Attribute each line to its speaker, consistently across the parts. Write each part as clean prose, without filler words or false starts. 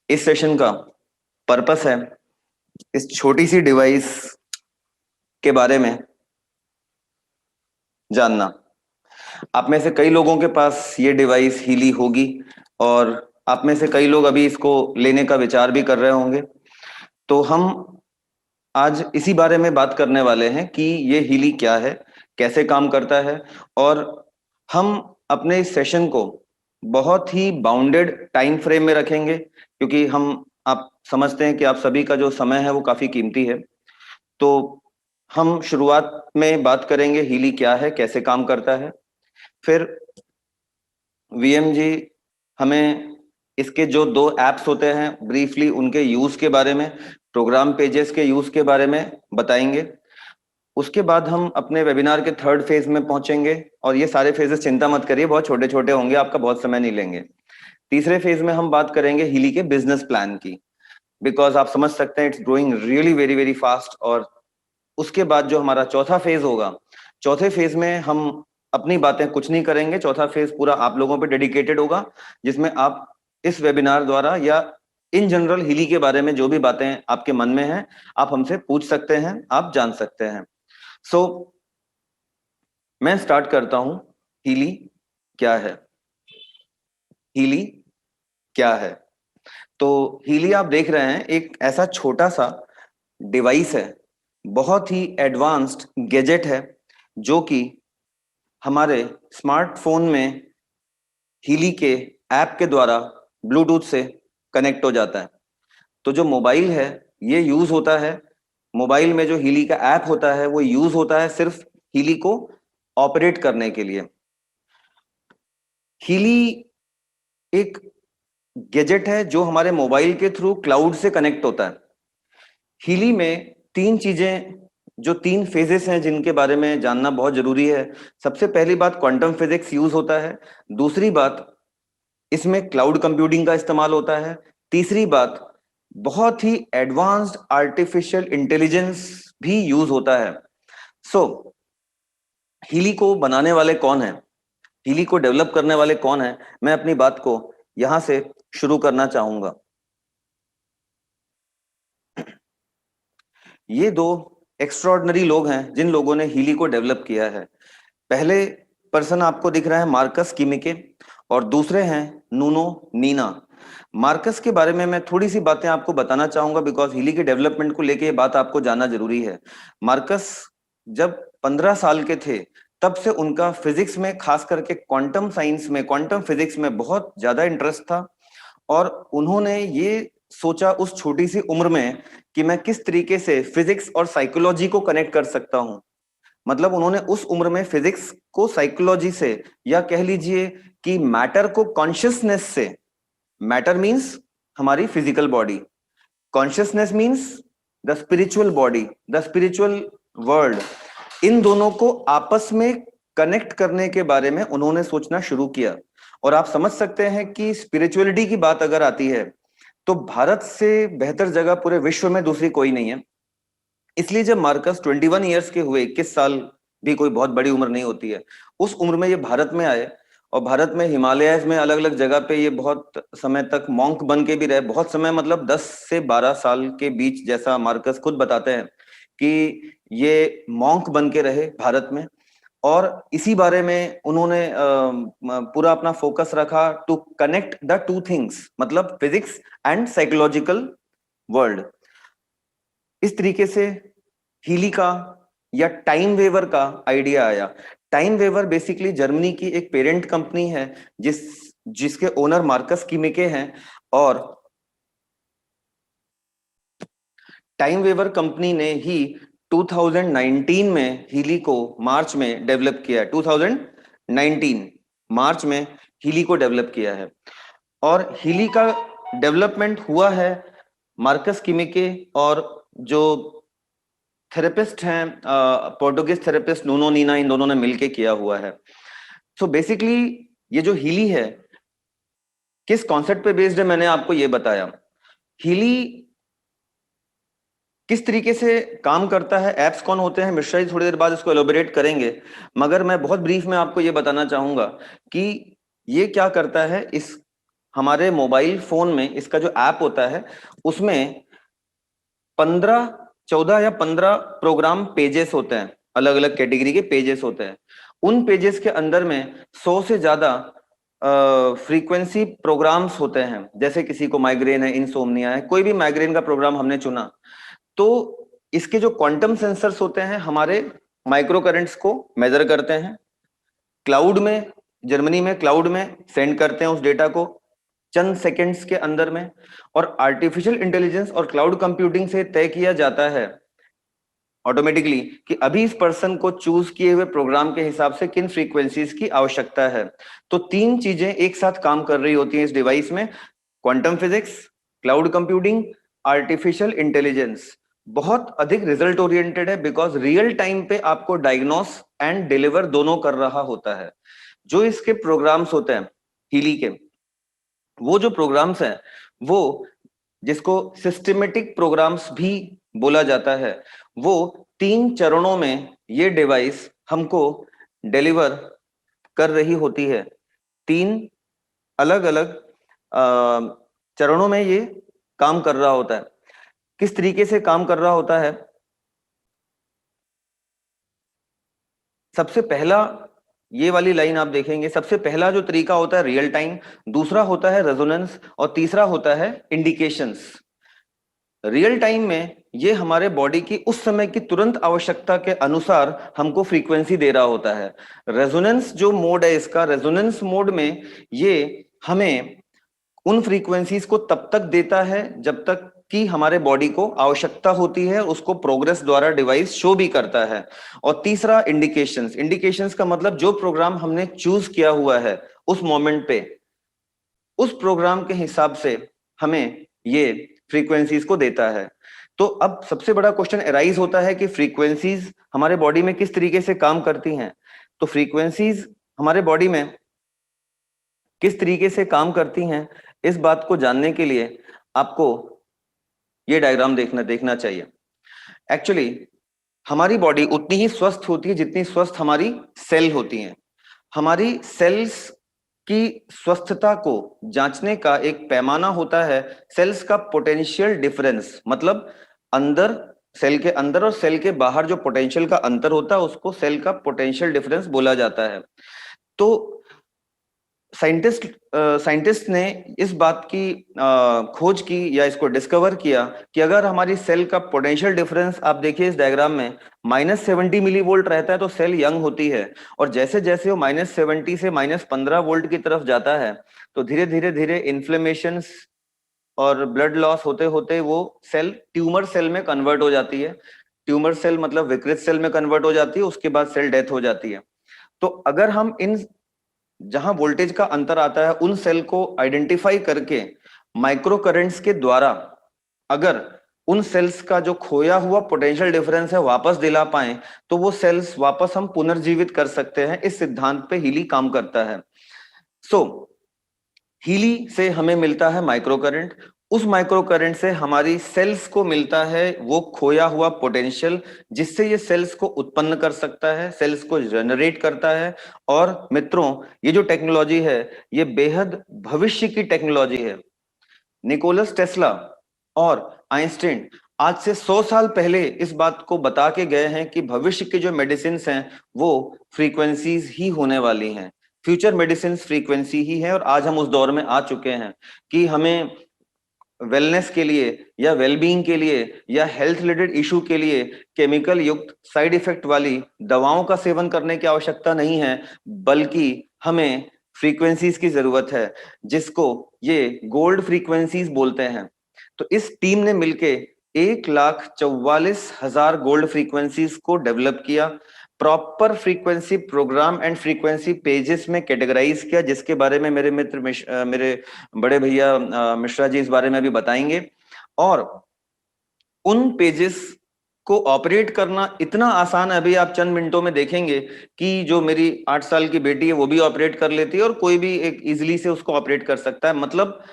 Speaker 1: इस सेशन का पर्पस है इस छोटी सी डिवाइस के बारे में जानना। आप में से कई लोगों के पास ये डिवाइस हीली होगी और आप में से कई लोग अभी इसको लेने का विचार भी कर रहे होंगे। तो हम आज इसी बारे में बात करने वाले हैं कि ये हीली क्या है, कैसे काम करता है। और हम अपने इस सेशन को बहुत ही बाउंडेड टाइम फ्रेम में रखेंगे, क्योंकि हम आप समझते हैं कि आप सभी का जो समय है वो काफी कीमती है। तो हम शुरुआत में बात करेंगे हीली क्या है, कैसे काम करता है। फिर वीएम जी हमें इसके जो दो एप्स होते हैं ब्रीफली उनके यूज के बारे में, प्रोग्राम पेजेस के यूज के बारे में बताएंगे। उसके बाद हम अपने वेबिनार के थर्ड फेज में पहुंचेंगे, और ये सारे फेजेस चिंता मत करिए, बहुत छोटे छोटे होंगे, आपका बहुत समय नहीं लेंगे। तीसरे फेज में हम बात करेंगे हीली के बिजनेस प्लान की, बिकॉज आप समझ सकते हैं it's growing really very very fast. और उसके बाद जो हमारा चौथा फेज होगा, चौथे फेज में हम अपनी बातें कुछ नहीं करेंगे। चौथा फेज पूरा आप लोगों पे डेडिकेटेड होगा, जिसमें आप इस वेबिनार द्वारा या इन जनरल हीली के बारे में जो भी बातें आपके मन में हैं आप हमसे पूछ सकते हैं, आप जान सकते हैं। सो मैं स्टार्ट करता हूं। हीली क्या है? हीली क्या है? तो हीली आप देख रहे हैं एक ऐसा छोटा सा डिवाइस है, बहुत ही एडवांस्ड गैजेट है, जो कि हमारे स्मार्टफोन में हीली के ऐप के द्वारा ब्लूटूथ से कनेक्ट हो जाता है। तो जो मोबाइल है ये यूज होता है, मोबाइल में जो हीली का ऐप होता है वो यूज होता है सिर्फ हीली को ऑपरेट करने के लिए। हीली एक गैजेट है जो हमारे मोबाइल के थ्रू क्लाउड से कनेक्ट होता है। हीली में तीन चीजें, जो तीन फेजेस हैं जिनके बारे में जानना बहुत जरूरी है। सबसे पहली बात, क्वांटम फिजिक्स यूज होता है। दूसरी बात, इसमें क्लाउड कंप्यूटिंग का इस्तेमाल होता है। तीसरी बात, बहुत ही एडवांस्ड आर्टिफिशियल इंटेलिजेंस भी यूज होता है। सो हीली को बनाने वाले कौन है, हीली को डेवलप करने वाले कौन है, मैं अपनी बात को यहां से शुरू करना चाहूंगा। ये दो एक्स्ट्रॉर्डनरी लोग हैं जिन लोगों ने हीली को डेवलप किया है। पहले पर्सन आपको दिख रहा है मार्कस किमिके, और दूसरे हैं नूनो नीना। मार्कस के बारे में मैं थोड़ी सी बातें आपको बताना चाहूंगा, बिकॉज हीली के डेवलपमेंट को लेके ये बात आपको जानना जरूरी है। मार्कस जब 15 साल के थे तब से उनका फिजिक्स में, खास करके क्वांटम साइंस में, क्वांटम फिजिक्स में बहुत ज्यादा इंटरेस्ट था। और उन्होंने ये सोचा उस छोटी सी उम्र में कि मैं किस तरीके से फिजिक्स और साइकोलॉजी को कनेक्ट कर सकता हूं। मतलब उन्होंने उस उम्र में फिजिक्स को साइकोलॉजी से, या कह लीजिए कि मैटर को कॉन्शियसनेस से, मैटर मीन्स हमारी physical body, consciousness means the spiritual body, the spiritual world, इन दोनों को आपस में कनेक्ट करने के बारे में उन्होंने सोचना शुरू किया। और आप समझ सकते हैं कि स्पिरिचुअलिटी की बात अगर आती है तो भारत से बेहतर जगह पूरे विश्व में दूसरी कोई नहीं है। इसलिए जब मार्कस 21 ईयर्स के हुए, 21 साल भी कोई बहुत बड़ी उम्र नहीं होती है, उस उम्र में ये भारत में आए, और भारत में हिमालयस में अलग अलग जगह पे ये बहुत समय तक मॉन्क बन के भी रहे। बहुत समय मतलब 10 से 12 साल के बीच, जैसा मार्कस खुद बताते हैं कि ये मॉन्क बन के रहे भारत में। और इसी बारे में उन्होंने पूरा अपना फोकस रखा to connect the two things, मतलब फिजिक्स एंड साइकोलॉजिकल वर्ल्ड। इस तरीके से हीली का या टाइम वेवर का आइडिया आया। टाइम वेवर बेसिकली जर्मनी की एक पेरेंट कंपनी है जिसके ओनर मार्कस किमिके हैं। और टाइम वेवर कंपनी ने ही 2019 में हीली को मार्च में डेवलप किया है। 2019 मार्च में हीली को डेवलप किया है। और हीली का डेवलपमेंट हुआ है मार्कस किमिके और जो थेरेपिस्ट हैं, पोर्टुगीज थेरेपिस्ट नूनो नीना, इन दोनों ने मिलके किया हुआ है। सो बेसिकली ये जो हीली है किस कॉन्सेप्ट पे बेस्ड है मैंने आपको ये बताया। हीली किस तरीके से काम करता है, एप्स कौन होते हैं, मिश्रा जी थोड़ी देर बाद इसको एलोबरेट करेंगे, मगर मैं बहुत ब्रीफ में आपको ये बताना चाहूंगा कि ये क्या करता है। इस हमारे मोबाइल फोन में इसका जो ऐप होता है उसमें 14 या 15 प्रोग्राम पेजेस होते हैं, अलग अलग कैटेगरी के पेजेस होते हैं। उन पेजेस के अंदर में 100 से ज्यादा फ्रीक्वेंसी प्रोग्राम्स होते हैं। जैसे किसी को माइग्रेन है, इंसोम्निया है, कोई भी माइग्रेन का प्रोग्राम हमने चुना तो इसके जो क्वांटम सेंसर्स होते हैं हमारे माइक्रो करंट्स को मेजर करते हैं, क्लाउड में, जर्मनी में क्लाउड में सेंड करते हैं उस डेटा को चंद सेकंड्स के अंदर में। और आर्टिफिशियल इंटेलिजेंस और क्लाउड कंप्यूटिंग से तय किया जाता है ऑटोमेटिकली कि अभी इस पर्सन को चूज किए हुए प्रोग्राम के हिसाब से किन फ्रीक्वेंसीज की आवश्यकता है। तो तीन चीजें एक साथ काम कर रही होती हैं इस डिवाइस में, quantum physics, cloud computing, artificial intelligence. बहुत अधिक रिजल्ट ओरिएंटेड है बिकॉज रियल टाइम पे आपको डायग्नोस एंड डिलीवर दोनों कर रहा होता है। जो इसके प्रोग्राम्स होते हैं हीली के, वो जो प्रोग्राम्स हैं वो, जिसको सिस्टमेटिक प्रोग्राम्स भी बोला जाता है, वो 3 चरणों में ये डिवाइस हमको डिलीवर कर रही होती है। 3 अलग अलग चरणों में ये काम कर रहा होता है। किस तरीके से काम कर रहा होता है? सबसे पहला, ये वाली लाइन आप देखेंगे, सबसे पहला जो तरीका होता है रियल टाइम, दूसरा होता है रेजोनेंस और तीसरा होता है इंडिकेशंस। रियल टाइम में ये हमारे बॉडी की उस समय की तुरंत आवश्यकता के अनुसार हमको फ्रीक्वेंसी दे रहा होता है। रेजोनेंस जो मोड है इसका, रेजोनेंस मोड में ये हमें उन फ्रीक्वेंसीज को तब तक देता है जब तक कि हमारे बॉडी को आवश्यकता होती है, उसको प्रोग्रेस द्वारा डिवाइस शो भी करता है। और तीसरा इंडिकेशंस, इंडिकेशंस का मतलब जो प्रोग्राम हमने चूज किया हुआ है उस मोमेंट पे, उस प्रोग्राम के हिसाब से हमें ये फ्रीक्वेंसीज को देता है। तो अब सबसे बड़ा क्वेश्चन अराइज होता है कि फ्रीक्वेंसीज हमारे बॉडी में किस तरीके से काम करती हैं। तो फ्रीक्वेंसीज हमारे बॉडी में किस तरीके से काम करती हैं, इस बात को जानने के लिए आपको ये डायग्राम देखना चाहिए। एक्चुअली हमारी बॉडी उतनी ही स्वस्थ होती है जितनी स्वस्थ हमारी सेल होती हैं। हमारी सेल्स की स्वस्थता को जांचने का एक पैमाना होता है सेल्स का पोटेंशियल डिफरेंस। मतलब अंदर, सेल के अंदर और सेल के बाहर जो पोटेंशियल का अंतर होता है उसको सेल का पोटेंशियल डिफरेंस बोला जाता है। तो साइंटिस्ट ने इस बात की खोज की या इसको डिस्कवर किया कि अगर हमारी सेल का पोटेंशियल डिफरेंस, आप देखिए इस डायग्राम में, -70 मिली वोल्ट रहता है तो सेल यंग होती है। और जैसे जैसे वो -70 से -15 वोल्ट की तरफ जाता है तो धीरे धीरे धीरे इन्फ्लेमेशन और ब्लड लॉस होते होते वो सेल ट्यूमर सेल में कन्वर्ट हो जाती है। ट्यूमर सेल मतलब विकृत सेल में कन्वर्ट हो जाती है, उसके बाद सेल डेथ हो जाती है। तो अगर हम इन जहां वोल्टेज का अंतर आता है उन सेल को आइडेंटिफाई करके माइक्रो करंट्स के द्वारा अगर उन सेल्स का जो खोया हुआ पोटेंशियल डिफरेंस है वापस दिला पाए तो वो सेल्स वापस हम पुनर्जीवित कर सकते हैं। इस सिद्धांत पे हीली काम करता है। सो हीली से हमें मिलता है माइक्रो करंट, उस माइक्रो करंट से हमारी सेल्स को मिलता है वो खोया हुआ पोटेंशियल जिससे ये सेल्स को उत्पन्न कर सकता है, सेल्स को जनरेट करता है। और मित्रों, ये जो टेक्नोलॉजी है ये बेहद भविष्य की टेक्नोलॉजी है। निकोलस टेस्ला और आइंस्टीन आज से 100 साल पहले इस बात को बता के गए हैं कि भविष्य के जो मेडिसिन हैं वो फ्रीक्वेंसीज ही होने वाली हैं। फ्यूचर मेडिसिन फ्रीक्वेंसी ही है। और आज हम उस दौर में आ चुके हैं कि हमें वेलनेस के लिए या वेलबींग के लिए या हेल्थ रिलेटेड इशू के लिए केमिकल युक्त साइड इफेक्ट वाली दवाओं का सेवन करने की आवश्यकता नहीं है, बल्कि हमें फ्रीक्वेंसीज की जरूरत है जिसको ये गोल्ड फ्रीक्वेंसीज बोलते हैं। तो इस टीम ने मिलके 1,44,000 गोल्ड फ्रीक्वेंसीज को डेवलप किया, proper frequency program and frequency pages में कैटेगराइज किया, जिसके बारे में मेरे मित्र मेरे बड़े भैया मिश्रा जी इस बारे में अभी बताएंगे। और उन पेजेस को ऑपरेट करना इतना आसान है, अभी आप चंद मिनटों में देखेंगे कि जो मेरी 8 साल की बेटी है वो भी ऑपरेट कर लेती है और कोई भी एक इजिली से उसको ऑपरेट कर सकता है। मतलब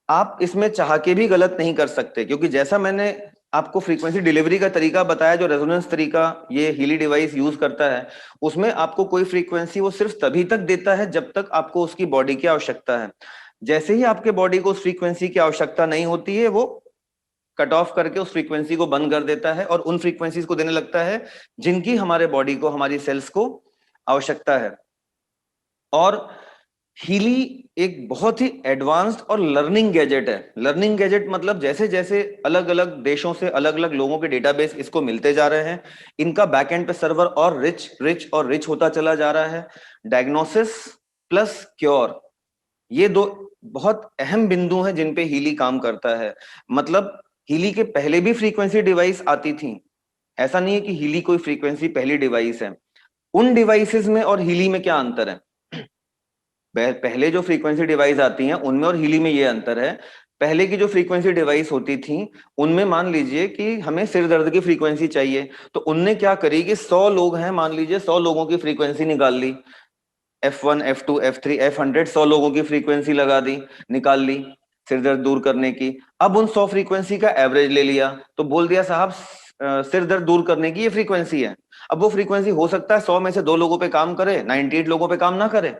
Speaker 1: आप इसमें चाह के भी गलत नहीं कर सकते, क्योंकि जैसा मैंने आपको फ्रीक्वेंसी डिलीवरी का तरीका बताया, जो रेजोनेंस तरीका ये हीली डिवाइस यूज करता है, उसमें आपको कोई फ्रीक्वेंसी वो सिर्फ तभी तक देता है जब तक आपको उसकी बॉडी की आवश्यकता है। जैसे ही आपके बॉडी को उस फ्रीक्वेंसी की आवश्यकता नहीं होती है, वो कट ऑफ करके उस फ्रीक्वेंसी को बंद कर देता है और उन फ्रीक्वेंसीज को देने लगता है जिनकी हमारे बॉडी को, हमारी सेल्स को आवश्यकता है। और हीली एक बहुत ही एडवांस्ड और लर्निंग गैजेट है। लर्निंग गैजेट मतलब जैसे जैसे अलग अलग देशों से अलग अलग लोगों के डेटाबेस इसको मिलते जा रहे हैं, इनका बैकएंड पे सर्वर और रिच रिच और रिच होता चला जा रहा है। डायग्नोसिस प्लस क्योर, ये दो बहुत अहम बिंदु हैं जिन पे हीली काम करता है। मतलब हीली के पहले भी फ्रीक्वेंसी डिवाइस आती थी, ऐसा नहीं है कि हीली कोई फ्रीक्वेंसी पहली डिवाइस है। उन डिवाइसेस में और हीली में क्या अंतर है? पहले जो फ्रीक्वेंसी डिवाइस आती हैं उनमें और हीली में ये अंतर है। पहले की जो फ्रीक्वेंसी डिवाइस होती थी उनमें मान लीजिए कि हमें सिर दर्द की फ्रीक्वेंसी चाहिए, तो उनने क्या करी कि 100 लोग हैं, मान लीजिए 100 लोगों की फ्रीक्वेंसी निकाल ली, F1 F2 F3 F100, 100 लोगों की फ्रीक्वेंसी लगा दी, निकाल ली सिर दर्द दूर करने की। अब उन 100 फ्रीक्वेंसी का एवरेज ले लिया, तो बोल दिया साहब सिर दर्द दूर करने की ये फ्रीक्वेंसी है। अब वो फ्रीक्वेंसी हो सकता है 100 में से 2 लोगों पे काम करे, 98 लोगों पे काम ना करे।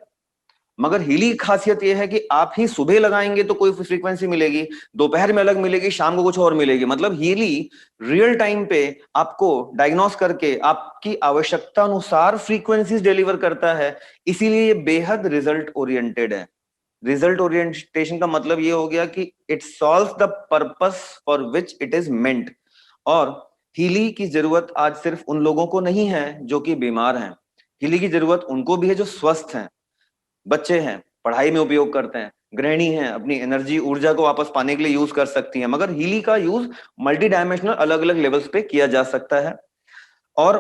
Speaker 1: मगर हीली की खासियत यह है कि आप ही सुबह लगाएंगे तो कोई फ्रीक्वेंसी मिलेगी, दोपहर में अलग मिलेगी, शाम को कुछ और मिलेगी। मतलब हीली रियल टाइम पे आपको डायग्नोस करके आपकी आवश्यकता अनुसार फ्रीक्वेंसीज डिलीवर करता है, इसीलिए ये बेहद रिजल्ट ओरिएंटेड है। रिजल्ट ओरिएंटेशन का मतलब ये हो गया कि it solves the purpose for which it is meant. और हीली की जरूरत आज सिर्फ उन लोगों को नहीं है जो कि बीमार हैं, हीली की जरूरत उनको भी है जो स्वस्थ हैं। बच्चे हैं, पढ़ाई में उपयोग करते हैं, गृहिणी हैं, अपनी एनर्जी ऊर्जा को वापस पाने के लिए यूज कर सकती हैं। मगर हीली का यूज मल्टी डायमेंशनल अलग अलग लेवल्स पे किया जा सकता है। और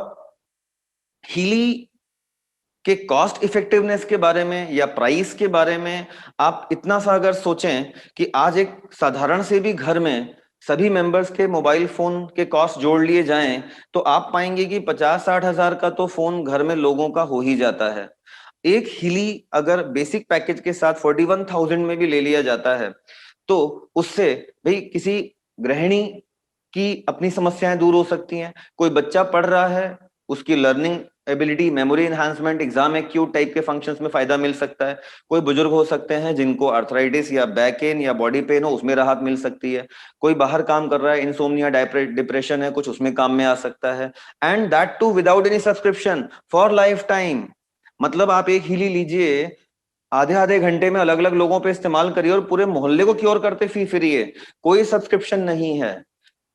Speaker 1: हीली के कॉस्ट इफेक्टिवनेस के बारे में या प्राइस के बारे में आप इतना सा अगर सोचें कि आज एक साधारण से भी घर में सभी मेंबर्स के मोबाइल फोन के कॉस्ट जोड़ लिए जाएं तो आप पाएंगे कि 50-60 हजार का तो फोन घर में लोगों का हो ही जाता है। एक हीली अगर बेसिक पैकेज के साथ 41,000 में भी ले लिया जाता है तो उससे भाई किसी गृहिणी की अपनी समस्याएं दूर हो सकती हैं, कोई बच्चा पढ़ रहा है उसकी learning ability, memory enhancement, exam acute type के फंक्शंस में फायदा मिल सकता है, कोई बुजुर्ग हो सकते हैं जिनको आर्थराइटिस या बैक पेन या बॉडी पेन हो उसमें राहत मिल सकती है, कोई बाहर काम कर रहा है, इंसोम्निया, डिप्रेशन है कुछ, उसमें काम में आ सकता है। And that too without any subscription for life time. मतलब आप एक हीली लीजिए, आधे आधे घंटे में अलग अलग लोगों पे इस्तेमाल करिए और पूरे मोहल्ले को क्योर करते फी फिरिए। कोई सब्सक्रिप्शन नहीं है,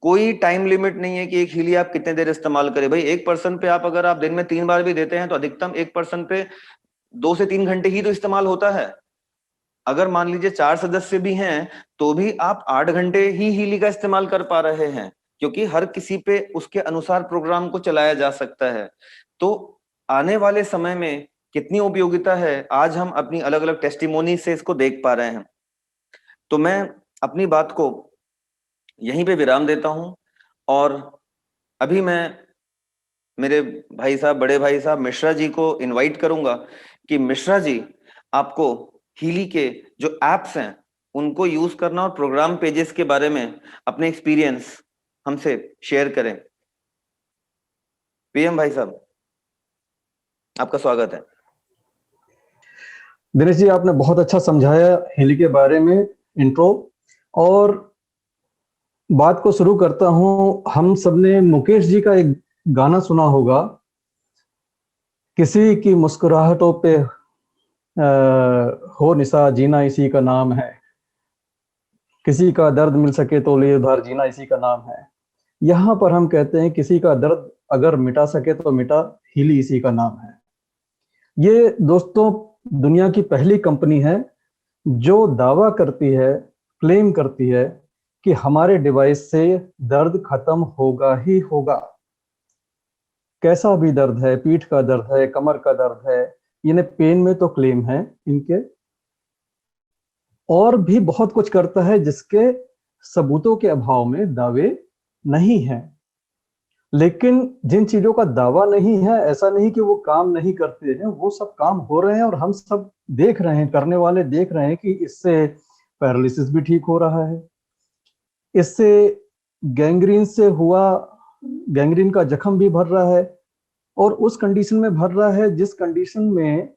Speaker 1: कोई टाइम लिमिट नहीं है कि एक हीली आप कितने देर इस्तेमाल करें। भाई एक पर्सन पे आप अगर आप दिन में 3 बार भी देते हैं तो अधिकतम एक पर्सन पे 2 से 3 घंटे ही तो इस्तेमाल होता है। अगर मान लीजिए 4 सदस्य भी हैं तो भी आप 8 घंटे ही हीली का इस्तेमाल कर पा रहे हैं, क्योंकि हर किसी पे उसके अनुसार प्रोग्राम को चलाया जा सकता है। तो आने वाले समय में कितनी उपयोगिता है आज हम अपनी अलग अलग टेस्टिमोनी से इसको देख पा रहे हैं। तो मैं अपनी बात को यहीं पे विराम देता हूं और अभी मैं मेरे भाई साहब, बड़े भाई साहब मिश्रा जी को इनवाइट करूंगा कि मिश्रा जी आपको हीली के जो एप्स हैं उनको यूज करना और प्रोग्राम पेजेस के बारे में अपने एक्सपीरियंस हमसे शेयर करें। पीएम भाई साहब, आपका स्वागत है।
Speaker 2: दिनेश जी, आपने बहुत अच्छा समझाया हीली के बारे में इंट्रो। और बात को शुरू करता हूं। हम सबने मुकेश जी का एक गाना सुना होगा, किसी की मुस्कुराहटों पे हो निशा, जीना इसी का नाम है, किसी का दर्द मिल सके तो ले उधार, जीना इसी का नाम है। यहाँ पर हम कहते हैं किसी का दर्द अगर मिटा सके तो मिटा, हीली इसी का नाम है। ये दोस्तों दुनिया की पहली कंपनी है जो दावा करती है, क्लेम करती है कि हमारे डिवाइस से दर्द खत्म होगा ही होगा। कैसा भी दर्द है, पीठ का दर्द है, कमर का दर्द है, इन्हें पेन में तो क्लेम है इनके। और भी बहुत कुछ करता है जिसके सबूतों के अभाव में दावे नहीं है। लेकिन जिन चीजों का दावा नहीं है, ऐसा नहीं कि वो काम नहीं करते हैं, वो सब काम हो रहे हैं और हम सब देख रहे हैं, करने वाले देख रहे हैं कि इससे पैरालिसिस भी ठीक हो रहा है, इससे गैंग्रीन से हुआ, गैंग्रीन का जख्म भी भर रहा है, और उस कंडीशन में भर रहा है जिस कंडीशन में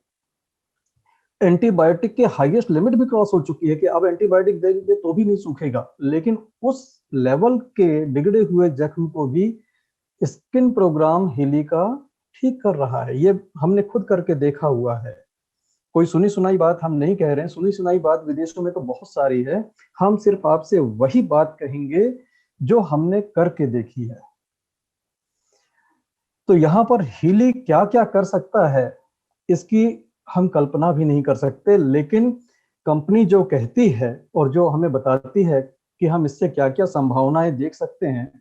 Speaker 2: एंटीबायोटिक के हाईएस्ट लिमिट भी क्रॉस हो चुकी है कि अब एंटीबायोटिक देंगे तो भी नहीं सूखेगा, लेकिन उस लेवल के बिगड़े हुए जख्म को भी स्किन प्रोग्राम हीली का ठीक कर रहा है। ये हमने खुद करके देखा हुआ है। कोई सुनी सुनाई बात हम नहीं कह रहे हैं, सुनी सुनाई बात विदेशों में तो बहुत सारी है। हम सिर्फ आपसे वही बात कहेंगे जो हमने करके देखी है। तो यहाँ पर हीली क्या क्या कर सकता है इसकी हम कल्पना भी नहीं कर सकते, लेकिन कंपनी जो कहती है और जो हमें बताती है कि हम इससे क्या क्या संभावनाएं देख सकते हैं,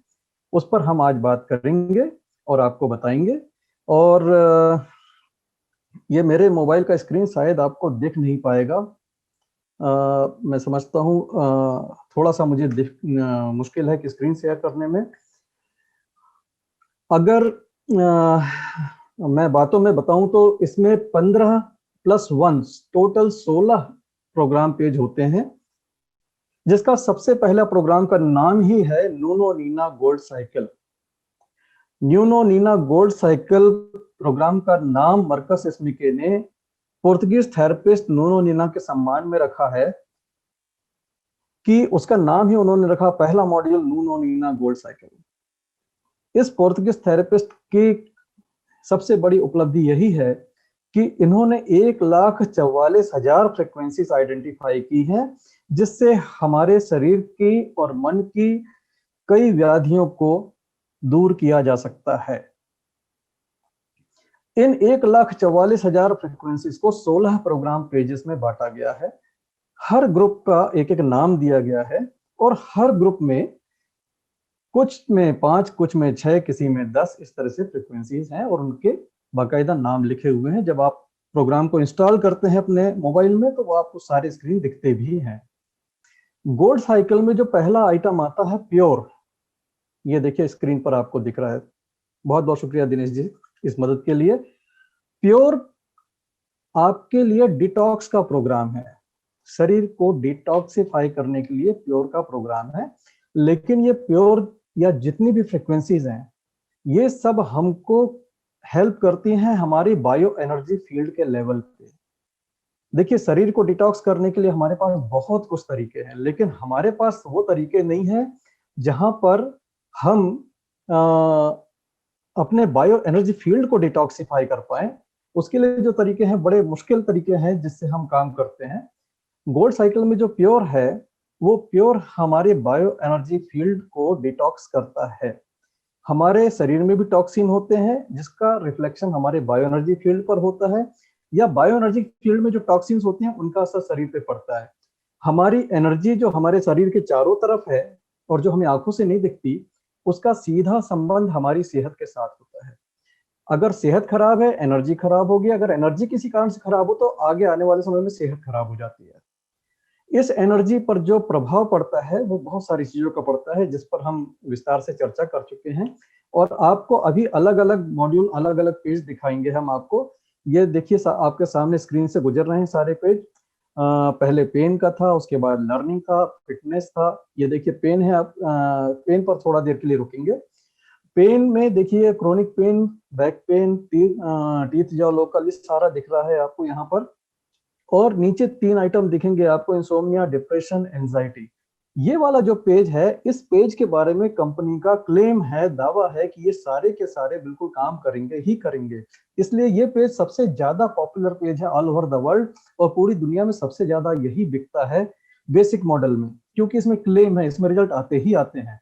Speaker 2: उस पर हम आज बात करेंगे और आपको बताएंगे। और ये मेरे मोबाइल का स्क्रीन शायद आपको दिख नहीं पाएगा। मैं समझता हूँ थोड़ा सा मुझे मुश्किल है कि स्क्रीन शेयर करने में। अगर मैं बातों में बताऊं तो इसमें 15+1 टोटल 16 प्रोग्राम पेज होते हैं, जिसका सबसे पहला प्रोग्राम का नाम ही है न्यूनो नीना गोल्ड साइकिल। न्यूनो नीना गोल्ड साइकिल प्रोग्राम का नाम मर्कस स्मिके ने पोर्तुगीज थेरेपिस्ट न्यूनो नीना के सम्मान में रखा है, कि उसका नाम ही उन्होंने रखा पहला मॉड्यूल न्यूनो नीना गोल्ड साइकिल। इस पोर्तुगीज थेरेपिस्ट की सबसे बड़ी उपलब्धि यही है कि इन्होंने 1,44,000 फ्रीक्वेंसीज आइडेंटिफाई की हैं, जिससे हमारे शरीर की और मन की कई व्याधियों को दूर किया जा सकता है। इन 1,44,000 फ्रीक्वेंसीज को 16 प्रोग्राम पेजेस में बांटा गया है। हर ग्रुप का एक एक नाम दिया गया है और हर ग्रुप में कुछ में 5, कुछ में 6, किसी में 10 इस तरह से फ्रीक्वेंसीज हैं और उनके बाकायदा नाम लिखे हुए हैं। जब आप प्रोग्राम को इंस्टॉल करते हैं अपने मोबाइल में तो वो आपको सारे स्क्रीन दिखते भी हैं। गोल्ड साइकिल में जो पहला आइटम आता है प्योर, ये देखिए स्क्रीन पर आपको दिख रहा है। बहुत बहुत शुक्रिया दिनेश जी इस मदद के लिए। प्योर आपके लिए डिटॉक्स का प्रोग्राम है, शरीर को डिटॉक्सिफाई करने के लिए प्योर का प्रोग्राम है। लेकिन ये प्योर या जितनी भी फ्रीक्वेंसीज हैं, ये सब हमको हेल्प करती हैं हमारी बायो एनर्जी फील्ड के लेवल पे। देखिए, शरीर को डिटॉक्स करने के लिए हमारे पास बहुत कुछ तरीके हैं, लेकिन हमारे पास वो तरीके नहीं है जहां पर हम अपने बायो एनर्जी फील्ड को डिटॉक्सिफाई कर पाए। उसके लिए जो तरीके हैं बड़े मुश्किल तरीके हैं जिससे हम काम करते हैं। गोल्ड साइकिल में जो प्योर है वो प्योर हमारे बायो एनर्जी फील्ड को डिटॉक्स करता है। हमारे शरीर में भी टॉक्सिन होते हैं जिसका रिफ्लेक्शन हमारे बायो एनर्जी फील्ड पर होता है, या बायो एनर्जी फील्ड में जो टॉक्सिन्स होते हैं उनका असर शरीर पे पड़ता है। हमारी एनर्जी जो हमारे शरीर के चारों तरफ है और जो हमें आंखों से नहीं दिखती, उसका सीधा संबंध हमारी सेहत के साथ होता है। अगर सेहत खराब है, एनर्जी खराब होगी। अगर एनर्जी किसी कारण से खराब हो तो आगे आने वाले समय में सेहत खराब हो जाती है। इस एनर्जी पर जो प्रभाव पड़ता है वो बहुत सारी चीजों का पड़ता है, जिस पर हम विस्तार से चर्चा कर चुके हैं। और आपको अभी अलग अलग मॉड्यूल, अलग अलग पेज दिखाएंगे हम आपको। ये देखिए आपके सामने स्क्रीन से गुजर रहे हैं सारे पेज। पहले पेन का था, उसके बाद लर्निंग का, फिटनेस था। ये देखिए पेन है, आप पेन पर थोड़ा देर के लिए रुकेंगे। पेन में देखिए chronic pain, back pain, teeth jaw local, ये सारा दिख रहा है आपको यहाँ पर। और नीचे 3 आइटम दिखेंगे आपको, इंसोम्निया, डिप्रेशन, एंजाइटी। ये वाला जो पेज है, इस पेज के बारे में कंपनी का क्लेम है, दावा है कि ये सारे के सारे बिल्कुल काम करेंगे ही करेंगे। इसलिए ये पेज सबसे ज्यादा पॉपुलर पेज है ऑल ओवर द वर्ल्ड, और पूरी दुनिया में सबसे ज्यादा यही बिकता है बेसिक मॉडल में, क्योंकि इसमें क्लेम है, इसमें रिजल्ट आते ही आते हैं।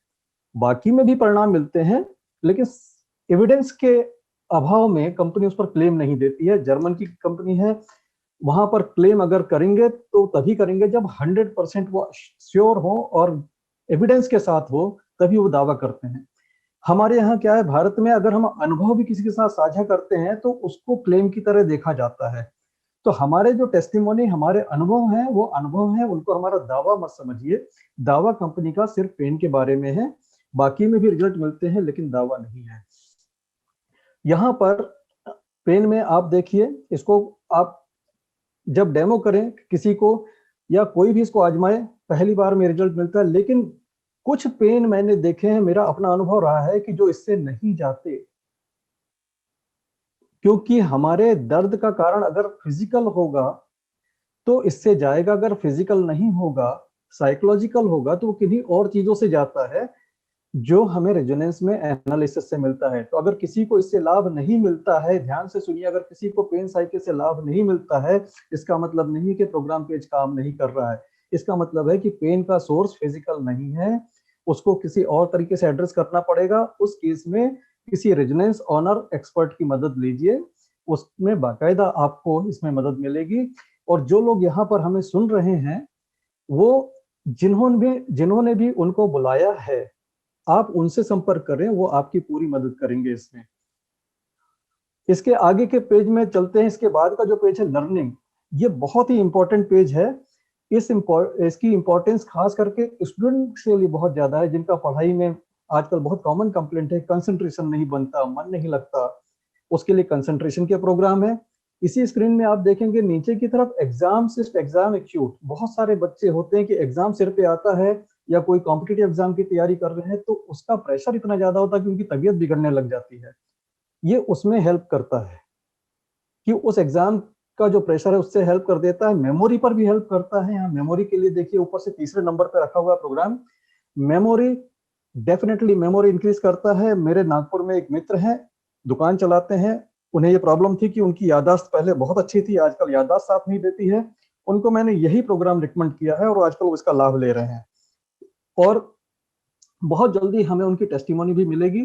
Speaker 2: बाकी में भी परिणाम मिलते हैं, लेकिन एविडेंस के अभाव में कंपनी उस पर क्लेम नहीं देती है। जर्मन की कंपनी है, वहां पर क्लेम अगर करेंगे तो तभी करेंगे जब 100% वो श्योर हो और एविडेंस के साथ हो, तभी वो दावा करते हैं। हमारे यहाँ क्या है, भारत में अगर हम अनुभव भी किसी के साथ साझा करते हैं तो उसको क्लेम की तरह देखा जाता है। तो हमारे जो टेस्टिमोनी, हमारे अनुभव हैं, वो अनुभव हैं, उनको हमारा दावा मत समझिए। दावा कंपनी का सिर्फ पेन के बारे में है, बाकी में भी रिजल्ट मिलते हैं लेकिन दावा नहीं है। यहाँ पर पेन में आप देखिए, इसको आप जब डेमो करें किसी को या कोई भी इसको आजमाए, पहली बार में रिजल्ट मिलता है। लेकिन कुछ पेन मैंने देखे हैं, मेरा अपना अनुभव रहा है कि जो इससे नहीं जाते, क्योंकि हमारे दर्द का कारण अगर फिजिकल होगा तो इससे जाएगा। अगर फिजिकल नहीं होगा, साइकोलॉजिकल होगा, तो वो किन्हीं और चीजों से जाता है जो हमें रेजोनेंस में एनालिसिस से मिलता है। तो अगर किसी को इससे लाभ नहीं मिलता है, ध्यान से सुनिए, अगर किसी को पेन साइकिल से लाभ नहीं मिलता है, इसका मतलब नहीं कि प्रोग्राम पेज काम नहीं कर रहा है। इसका मतलब है कि पेन का सोर्स फिजिकल नहीं है, उसको किसी और तरीके से एड्रेस करना पड़ेगा। उस केस में किसी रेजोनेंस ऑनर एक्सपर्ट की मदद लीजिए, उसमें बाकायदा आपको इसमें मदद मिलेगी। और जो लोग यहाँ पर हमें सुन रहे हैं, वो जिन्होंने भी उनको बुलाया है, आप उनसे संपर्क करें, वो आपकी पूरी मदद करेंगे इसमें। इसके आगे के पेज में चलते हैं। इसके बाद का जो पेज है लर्निंग, ये बहुत ही इंपॉर्टेंट पेज है। इसकी इंपॉर्टेंस खास करके स्टूडेंट के लिए बहुत ज्यादा है, जिनका पढ़ाई में आजकल बहुत कॉमन कंप्लेंट है, कंसंट्रेशन नहीं बनता, मन नहीं लगता। उसके लिए कंसंट्रेशन के प्रोग्राम है। इसी स्क्रीन में आप देखेंगे नीचे की तरफ एग्जाम सिस्ट, एग्जाम एक्यूट। बहुत सारे बच्चे होते हैं कि एग्जाम सिर पे आता है या कोई कॉम्पिटिटिव एग्जाम की तैयारी कर रहे हैं, तो उसका प्रेशर इतना ज्यादा होता है कि उनकी तबीयत बिगड़ने लग जाती है। ये उसमें हेल्प करता है कि उस एग्जाम का जो प्रेशर है उससे हेल्प कर देता है। मेमोरी पर भी हेल्प करता है। यहाँ मेमोरी के लिए देखिए ऊपर से तीसरे नंबर पे रखा हुआ program. Memory definitely memory increase करता है। मेरे नागपुर में एक मित्र हैं, दुकान चलाते हैं। उन्हें ये प्रॉब्लम थी कि उनकी याददाश्त पहले बहुत अच्छी थी, आजकल याददाश्त साथ नहीं देती है। उनको मैंने यही प्रोग्राम रिकमेंड किया है और आजकल वो इसका लाभ ले रहे हैं। और बहुत जल्दी हमें उनकी टेस्टिमोनी भी मिलेगी,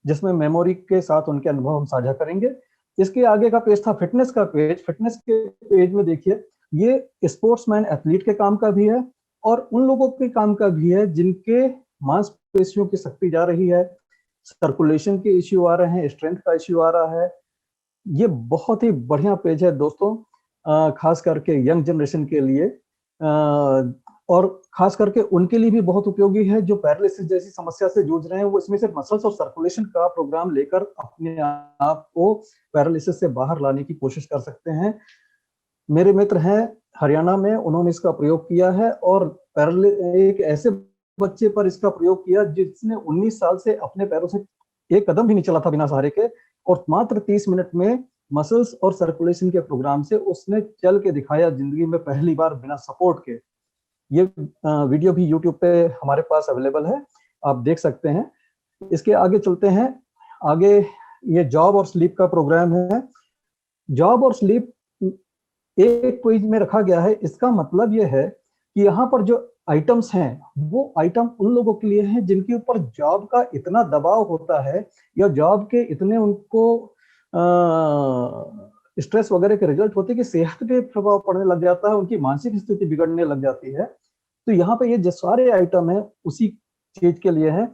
Speaker 2: जिसमें मेमोरी के साथ उनके अनुभव हम साझा करेंगे। इसके आगे का पेज था फिटनेस का पेज। फिटनेस के पेज में देखिए, ये स्पोर्ट्समैन एथलीट के काम का भी है और उन लोगों के काम का भी है जिनके मांसपेशियों की शक्ति जा रही है, सर्कुलेशन के इश्यू आ रहे हैं, स्ट्रेंथ का इश्यू आ रहा है। ये बहुत ही बढ़िया पेज है दोस्तों, खास करके यंग जनरेशन के लिए, और खास करके उनके लिए भी बहुत उपयोगी है जो पैरालिसिस जैसी समस्या से जूझ रहे हैं। वो इसमें से मसल्स और सर्कुलेशन का प्रोग्राम लेकर अपने आप को पैरालिसिस से बाहर लाने की कोशिश कर सकते हैं। मेरे मित्र हैं हरियाणा में, उन्होंने इसका प्रयोग किया है और एक ऐसे बच्चे पर इसका प्रयोग किया जिसने 19 साल से अपने पैरों से एक कदम भी नहीं चला था बिना सहारे के, और मात्र 30 मिनट में मसल्स और सर्कुलेशन के प्रोग्राम से उसने चल के दिखाया, जिंदगी में पहली बार बिना सपोर्ट के। ये वीडियो भी YouTube पे हमारे पास अवेलेबल है, आप देख सकते हैं। इसके आगे चलते हैं। आगे ये जॉब और स्लीप का प्रोग्राम है। जॉब और स्लीप एक पेज में रखा गया है। इसका मतलब ये है कि यहाँ पर जो आइटम्स हैं वो आइटम उन लोगों के लिए हैं जिनके ऊपर जॉब का इतना दबाव होता है या जॉब के इतने उनको स्ट्रेस वगैरह के रिजल्ट होते हैं कि सेहत पे प्रभाव पड़ने लग जाता है, उनकी मानसिक स्थिति बिगड़ने लग जाती है। तो यहाँ पे ये जो सारे आइटम है उसी चीज के लिए है।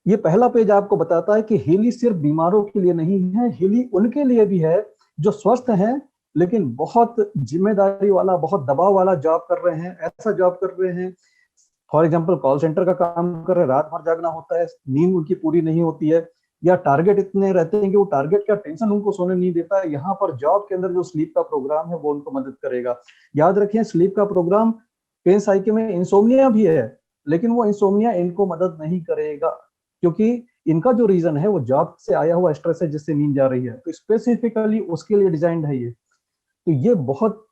Speaker 2: ये पहला पेज आपको बताता है कि हीली सिर्फ बीमारों के लिए नहीं है, हीली उनके लिए भी है जो स्वस्थ हैं लेकिन बहुत जिम्मेदारी वाला, बहुत दबाव वाला जॉब कर रहे हैं, ऐसा जॉब कर रहे हैं। फॉर एग्जाम्पल कॉल सेंटर का काम कर रहे हैं, रात भर जागना होता है, नींद उनकी पूरी नहीं होती है, या टारगेट इतने रहते हैं कि वो टारगेट का टेंशन उनको सोने नहीं देता है। यहाँ पर जॉब के अंदर जो स्लीप का प्रोग्राम है वो उनको मदद करेगा। याद रखिए, स्लीप का प्रोग्राम पेन साइकिल में इंसोम्निया भी है, लेकिन वो इंसोम्निया इनको मदद नहीं करेगा क्योंकि इनका जो रीजन है वो जॉब से आया हुआ स्ट्रेस है जिससे नींद जा रही है। तो स्पेसिफिकली उसके लिए डिजाइन है ये। तो ये बहुत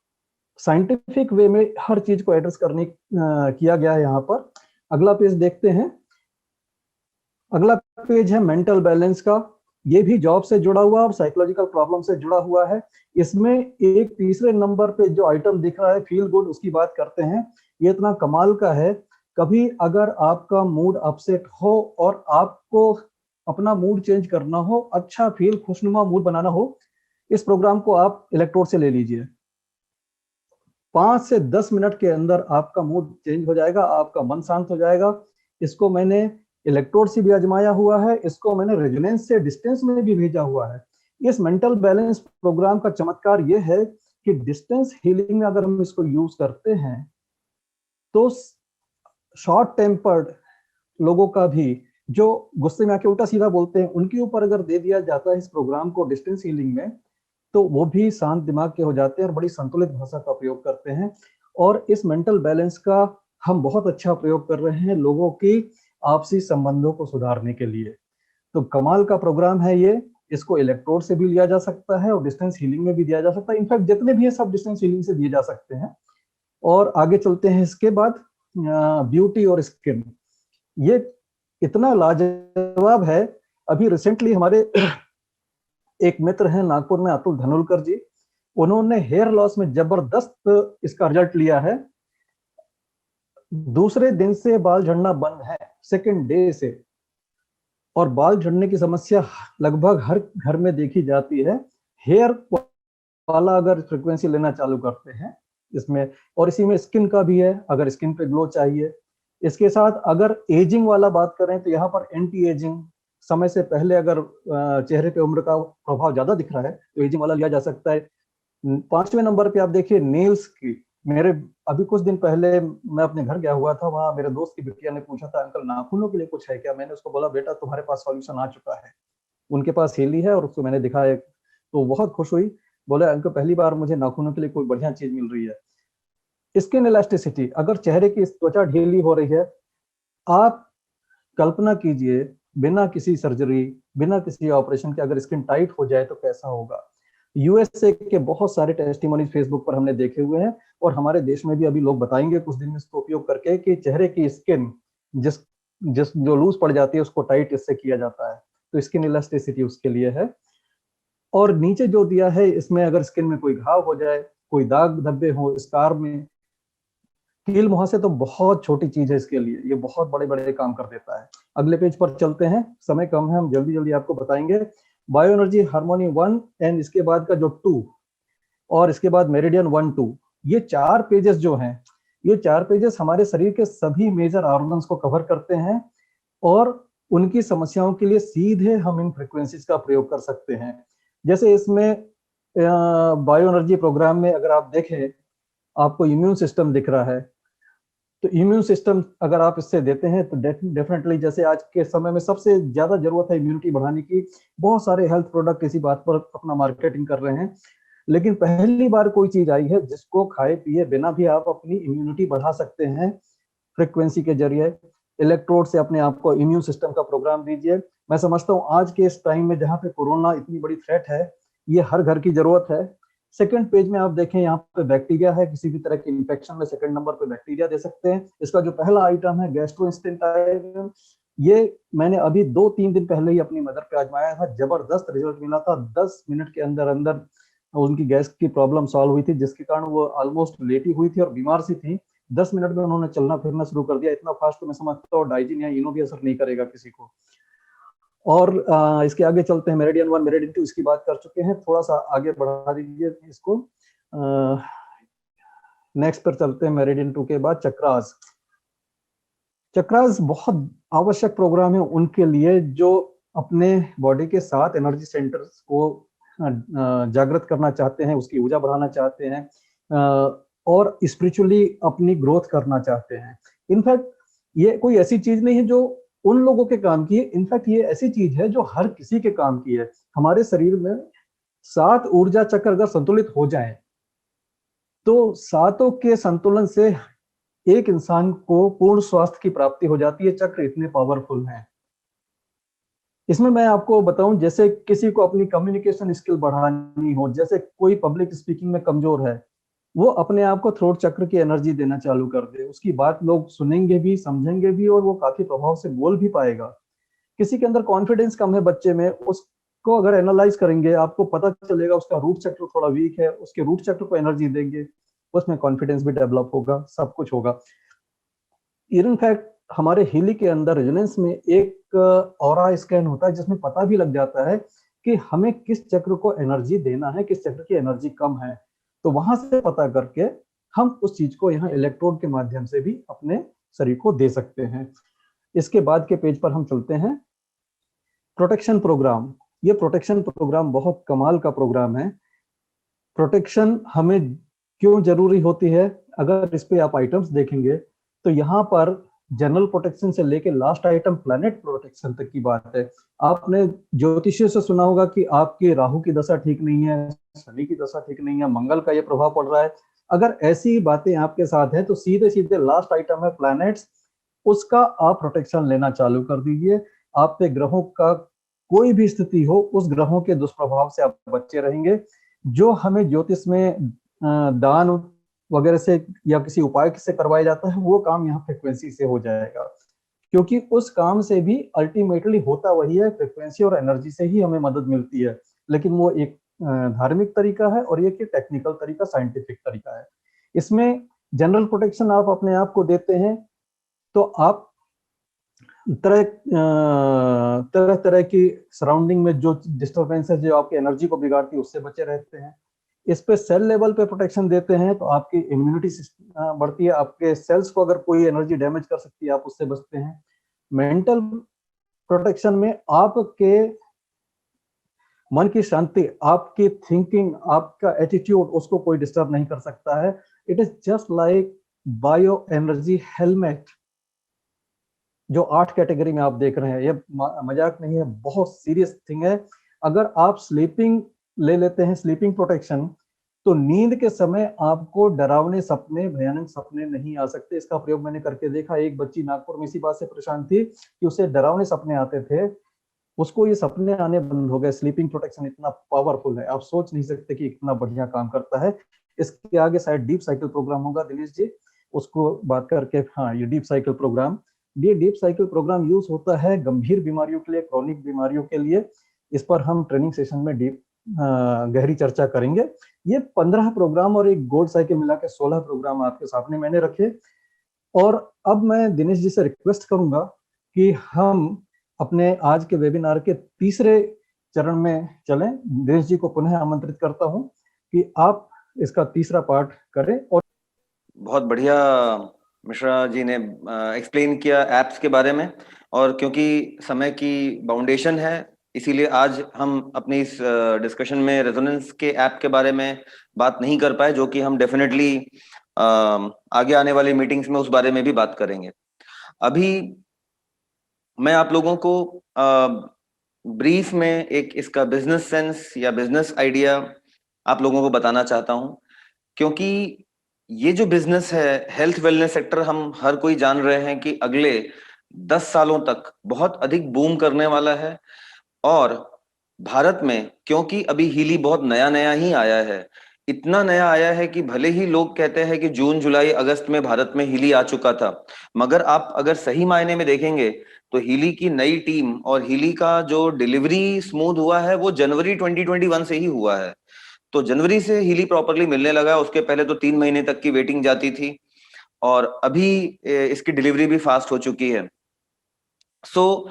Speaker 2: साइंटिफिक वे में हर चीज को एड्रेस करने किया गया है यहाँ पर। अगला पेज देखते हैं। अगला पेज है मेंटल बैलेंस का। ये भी जॉब से जुड़ा हुआ और साइकोलॉजिकल प्रॉब्लम से जुड़ा हुआ है। इसमें एक तीसरे नंबर पे जो आइटम दिख रहा है फील गुड, उसकी बात करते हैं। ये इतना कमाल का है, कभी अगर आपका मूड अपसेट हो और आपको अपना मूड चेंज करना हो, अच्छा फील खुशनुमा मूड बनाना हो, इस प्रोग्राम को आप इलेक्ट्रोड से ले लीजिए। 5 से 10 मिनट के अंदर आपका मूड चेंज हो जाएगा, आपका मन शांत हो जाएगा। इसको मैंने इलेक्ट्रोड से भी आजमाया हुआ है, इसको मैंने रेजोनेंस से डिस्टेंस में भी भेजा हुआ है। इस मेंटल बैलेंस प्रोग्राम का चमत्कार यह है कि डिस्टेंस हीलिंग में अगर हम इसको यूज करते हैं तो शॉर्ट टेम्पर्ड लोगों का भी, जो गुस्से में आके उल्टा सीधा बोलते हैं, उनके ऊपर अगर दे दिया जाता है इस प्रोग्राम को डिस्टेंस हीलिंग में, तो वो भी शांत दिमाग के हो जाते हैं और बड़ी संतुलित भाषा का प्रयोग करते हैं। और इस मेंटल बैलेंस का हम बहुत अच्छा प्रयोग कर रहे हैं लोगों की आपसी संबंधों को सुधारने के लिए। तो कमाल का प्रोग्राम है ये। इसको इलेक्ट्रोड से भी लिया जा सकता है और डिस्टेंस हीलिंग में भी दिया जा सकता है। इनफैक्ट जितने भी है सब डिस्टेंस हीलिंग से दिए जा सकते हैं। और आगे चलते हैं, इसके बाद ब्यूटी और स्किन, ये इतना लाजवाब है। अभी रिसेंटली हमारे एक मित्र हैं नागपुर में, अतुल धनुलकर जी, उन्होंने हेयर लॉस में जबरदस्त इसका रिजल्ट लिया है। दूसरे दिन से बाल झड़ना बंद है, सेकंड डे से। और बाल झड़ने की समस्या लगभग हर घर में देखी जाती है। हेयर वाला अगर फ्रीक्वेंसी लेना चालू करते हैं इसमें, और इसी में स्किन का भी है, अगर स्किन पे ग्लो चाहिए। इसके साथ अगर एजिंग वाला बात करें तो यहाँ पर एंटी एजिंग, समय से पहले अगर चेहरे पे उम्र का प्रभाव ज्यादा दिख रहा है तो एजिंग वाला लिया जा सकता है। 5वें नंबर पे आप देखिए नेल्स की। मेरे अभी कुछ दिन पहले मैं अपने घर गया हुआ था, वहां मेरे दोस्त की बिटिया ने पूछा था अंकल नाखूनों के लिए कुछ है क्या। मैंने उसको बोला बेटा तुम्हारे पास सॉल्यूशन आ चुका है। उनके पास हेली है और उसको मैंने दिखाया तो बहुत खुश हुई। बोले अंकल पहली बार मुझे नाखूनों के लिए कोई बढ़िया चीज मिल रही है। स्किन इलास्टिसिटी, अगर चेहरे की त्वचा ढीली हो रही है, आप कल्पना कीजिए बिना किसी सर्जरी, बिना किसी ऑपरेशन के अगर स्किन टाइट हो जाए तो कैसा होगा। यूएसए के बहुत सारे टेस्टिमोनीज फेसबुक पर हमने देखे हुए हैं और हमारे देश में भी अभी लोग बताएंगे कुछ दिन में इसको उपयोग करके कि चेहरे की स्किन जिस जिस जो लूज पड़ जाती है उसको टाइट इससे किया जाता है। तो स्किन इलास्टिसिटी उसके लिए है। और नीचे जो दिया है इसमें अगर स्किन में कोई घाव हो जाए, कोई दाग धब्बे हो स्कार में, कील मुहासे तो बहुत छोटी चीज है इसके लिए, ये बहुत बड़े बड़े काम कर देता है। अगले पेज पर चलते हैं, समय कम है, हम जल्दी जल्दी आपको बताएंगे। बायो एनर्जी हार्मोनी 1 एंड इसके बाद का जो 2 और इसके बाद मेरिडियन 1-2, ये 4 पेजेस जो हैं, ये 4 पेजेस हमारे शरीर के सभी मेजर ऑर्गन्स को कवर करते हैं और उनकी समस्याओं के लिए सीधे हम इन फ्रीक्वेंसीज का प्रयोग कर सकते हैं। जैसे इसमें बायो एनर्जी प्रोग्राम में अगर आप देखें, आपको इम्यून सिस्टम दिख रहा है, तो इम्यून सिस्टम अगर आप इससे देते हैं तो डेफिनेटली, जैसे आज के समय में सबसे ज्यादा जरूरत है इम्यूनिटी बढ़ाने की, बहुत सारे हेल्थ प्रोडक्ट इसी बात पर अपना मार्केटिंग कर रहे हैं, लेकिन पहली बार कोई चीज आई है जिसको खाए पिए बिना भी आप अपनी इम्यूनिटी बढ़ा सकते हैं फ्रीक्वेंसी के जरिए। इलेक्ट्रोड से अपने आप को इम्यून सिस्टम का प्रोग्राम दीजिए। मैं समझता हूँ आज के इस टाइम में जहाँ पे कोरोना इतनी बड़ी थ्रेट है, ये हर घर की जरूरत है। सेकंड पेज में आप देखें, यहाँ पे बैक्टीरिया है, किसी भी तरह के इन्फेक्शन में सेकंड नंबर पे बैक्टीरिया दे सकते हैं। इसका जो पहला आइटम है गैस्ट्रोइंटेस्टाइनल, ये मैंने अभी 2-3 दिन पहले ही अपनी मदर पे आजमाया था, जबरदस्त रिजल्ट मिला था। 10 मिनट के अंदर अंदर उनकी गैस की प्रॉब्लम सॉल्व हुई थी, जिसके कारण वो ऑलमोस्ट लेटी हुई थी और बीमार सी थी। 10 मिनट में उन्होंने चलना फिरना शुरू कर दिया। इतना फास्ट तो मैं समझता हूँ डाइजिन या इनो भी असर नहीं करेगा किसी को। और इसके आगे चलते हैं, मेरिडियन 1 मेरिडियन 2 इसकी बात कर चुके हैं, थोड़ा सा आगे बढ़ा दीजिए इसको। नेक्स्ट पर चलते हैं, मेरिडियन 2 के बाद चक्रास। चक्रास बहुत आवश्यक प्रोग्राम है उनके लिए जो अपने बॉडी के 7 एनर्जी सेंटर्स को जागृत करना चाहते हैं, उसकी ऊर्जा बढ़ाना चाहते हैं और स्पिरिचुअली अपनी ग्रोथ करना चाहते हैं। इनफैक्ट ये कोई ऐसी चीज नहीं है जो उन लोगों के काम की है, इनफैक्ट ये ऐसी चीज है जो हर किसी के काम की है। हमारे शरीर में 7 ऊर्जा चक्र अगर संतुलित हो जाए तो 7 के संतुलन से एक इंसान को पूर्ण स्वास्थ्य की प्राप्ति हो जाती है। चक्र इतने पावरफुल हैं। इसमें मैं आपको बताऊं, जैसे किसी को अपनी कम्युनिकेशन स्किल बढ़ानी हो, जैसे कोई पब्लिक स्पीकिंग में कमजोर है, वो अपने आप को थ्रोट चक्र की एनर्जी देना चालू कर दे, उसकी बात लोग सुनेंगे भी, समझेंगे भी और वो काफी प्रभाव से बोल भी पाएगा। किसी के अंदर कॉन्फिडेंस कम है बच्चे में, उसको अगर एनालाइज करेंगे आपको पता चलेगा उसका रूट चक्र थोड़ा वीक है, उसके रूट चक्र को एनर्जी देंगे, उसमें कॉन्फिडेंस भी डेवलप होगा, सब कुछ होगा। इनफैक्ट हमारे हीली के अंदर रेजोनेंस में एक ऑरा स्कैन होता है जिसमें पता भी लग जाता है कि हमें किस चक्र को एनर्जी देना है, किस चक्र की एनर्जी कम है। तो वहां से पता करके हम उस चीज को यहाँ इलेक्ट्रोड के माध्यम से भी अपने शरीर को दे सकते हैं। इसके बाद के पेज पर हम चलते हैं, प्रोटेक्शन प्रोग्राम। ये प्रोटेक्शन प्रोग्राम बहुत कमाल का प्रोग्राम है। प्रोटेक्शन हमें क्यों जरूरी होती है, अगर इस पे आप आइटम्स देखेंगे तो यहाँ पर जनरल प्रोटेक्शन से लेके लास्ट आइटम प्लैनेट प्रोटेक्शन तक की बात है। आपने ज्योतिषी से सुना होगा कि आपके राहु की दशा ठीक नहीं है, शनि की दशा ठीक नहीं है, मंगल का ये प्रभाव पड़ रहा है। अगर ऐसी बातें आपके साथ है तो सीधे सीधे लास्ट आइटम है प्लैनेट्स, उसका आप प्रोटेक्शन लेना चालू कर दीजिए। आप पे ग्रहों का कोई भी स्थिति हो, उस ग्रहों के दुष्प्रभाव से आप बचे रहेंगे। जो हमें ज्योतिष में दान वगैरह से या किसी उपाय से करवाया जाता है, वो काम यहाँ फ्रिक्वेंसी से हो जाएगा, क्योंकि उस काम से भी अल्टीमेटली होता वही है, फ्रिक्वेंसी और एनर्जी से ही हमें मदद मिलती है। लेकिन वो एक धार्मिक तरीका है और एक टेक्निकल तरीका, साइंटिफिक तरीका है। इसमें जनरल प्रोटेक्शन आप अपने आप को देते हैं तो आप तरह तरह तरह की सराउंडिंग में जो डिस्टर्बेंस है, जो आपकी एनर्जी को बिगाड़ती है, उससे बचे रहते हैं। इस पे सेल लेवल पे प्रोटेक्शन देते हैं तो आपकी इम्यूनिटी बढ़ती है, आपके सेल्स को अगर कोई एनर्जी डैमेज कर सकती है आप उससे बचते हैं। मेंटल प्रोटेक्शन में आपके मन की शांति, आपकी थिंकिंग, आपका एटीट्यूड, उसको कोई डिस्टर्ब नहीं कर सकता है। It is just like bio energy helmet, जो 8 कैटेगरी में आप देख रहे हैं। ये मजाक नहीं है, बहुत सीरियस थिंग है। अगर आप स्लीपिंग ले लेते हैं, स्लीपिंग प्रोटेक्शन, तो नींद के समय आपको डरावने सपने, भयानक सपने नहीं आ सकते। इसका प्रयोग मैंने करके देखा। एक बच्ची नागपुर में इसी बात से परेशान थी कि उसे डरावने सपने आते थे, उसको ये सपने आने बंद हो गए। स्लीपिंग प्रोटेक्शन इतना पावरफुल है, आप सोच नहीं सकते कि इतना बढ़िया काम करता है। इसके आगे शायद डीप साइकिल प्रोग्राम होगा, दिनेश जी उसको बात करके। हाँ, ये डीप साइकिल प्रोग्राम, ये डीप साइकिल प्रोग्राम यूज होता है गंभीर बीमारियों के लिए, क्रॉनिक बीमारियों के लिए। इस पर हम ट्रेनिंग सेशन में डीप गहरी चर्चा करेंगे। ये 15 प्रोग्राम और एक गोल्ड साइकिल मिला के 16 प्रोग्राम आपके सामने मैंने रखे। और अब मैं दिनेश जी से रिक्वेस्ट करूंगा कि हम अपने आज के वेबिनार के तीसरे चरण में चलें। दिनेश जी को पुनः आमंत्रित करता हूं कि आप इसका तीसरा पार्ट करें। और
Speaker 1: बहुत बढ़िया मिश्रा जी ने एक्सप्लेन किया एप्स के बारे में, और क्योंकि समय की बाउंडेशन है इसीलिए आज हम अपनी इस डिस्कशन में रेजोनेंस के ऐप के बारे में बात नहीं कर पाए, जो कि हम डेफिनेटली आगे आने वाली मीटिंग्स में उस बारे में भी बात करेंगे। अभी मैं आप लोगों को ब्रीफ में एक इसका बिजनेस सेंस या बिजनेस आइडिया आप लोगों को बताना चाहता हूं, क्योंकि ये जो बिजनेस है हेल्थ वेलनेस सेक्टर, हम हर कोई जान रहे हैं कि अगले 10 सालों तक बहुत अधिक बूम करने वाला है। और भारत में क्योंकि अभी हीली बहुत नया नया ही आया है, इतना नया आया है कि भले ही लोग कहते हैं कि जून जुलाई अगस्त में भारत में हीली आ चुका था, मगर आप अगर सही मायने में देखेंगे तो हीली की नई टीम और हीली का जो डिलीवरी स्मूथ हुआ है वो जनवरी 2021 से ही हुआ है। तो जनवरी से हीली प्रॉपरली मिलने लगा, उसके पहले तो 3 महीने तक की वेटिंग जाती थी, और अभी इसकी डिलीवरी भी फास्ट हो चुकी है। सो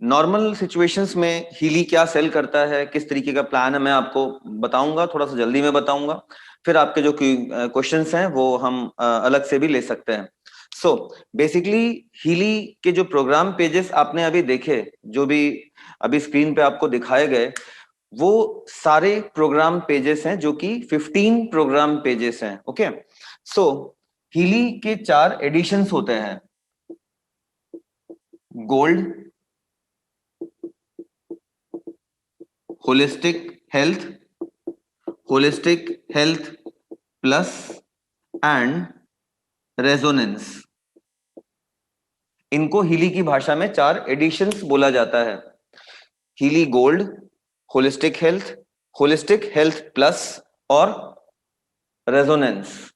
Speaker 1: नॉर्मल सिचुएशंस में हीली क्या सेल करता है, किस तरीके का प्लान है, मैं आपको बताऊंगा, थोड़ा सा जल्दी में बताऊंगा। फिर आपके जो क्वेश्चंस हैं वो हम अलग से भी ले सकते हैं। सो बेसिकली हीली के जो प्रोग्राम पेजेस आपने अभी देखे, जो भी अभी स्क्रीन पे आपको दिखाए गए, वो सारे प्रोग्राम पेजेस हैं, जो कि 15 प्रोग्राम पेजेस हैं। ओके, सो हीली के 4 एडिशंस होते हैं, gold, holistic health, holistic health plus and resonance. इनको हीली की भाषा में 4 एडिशंस बोला जाता है। Healy gold, holistic health plus और रेजोनेंस।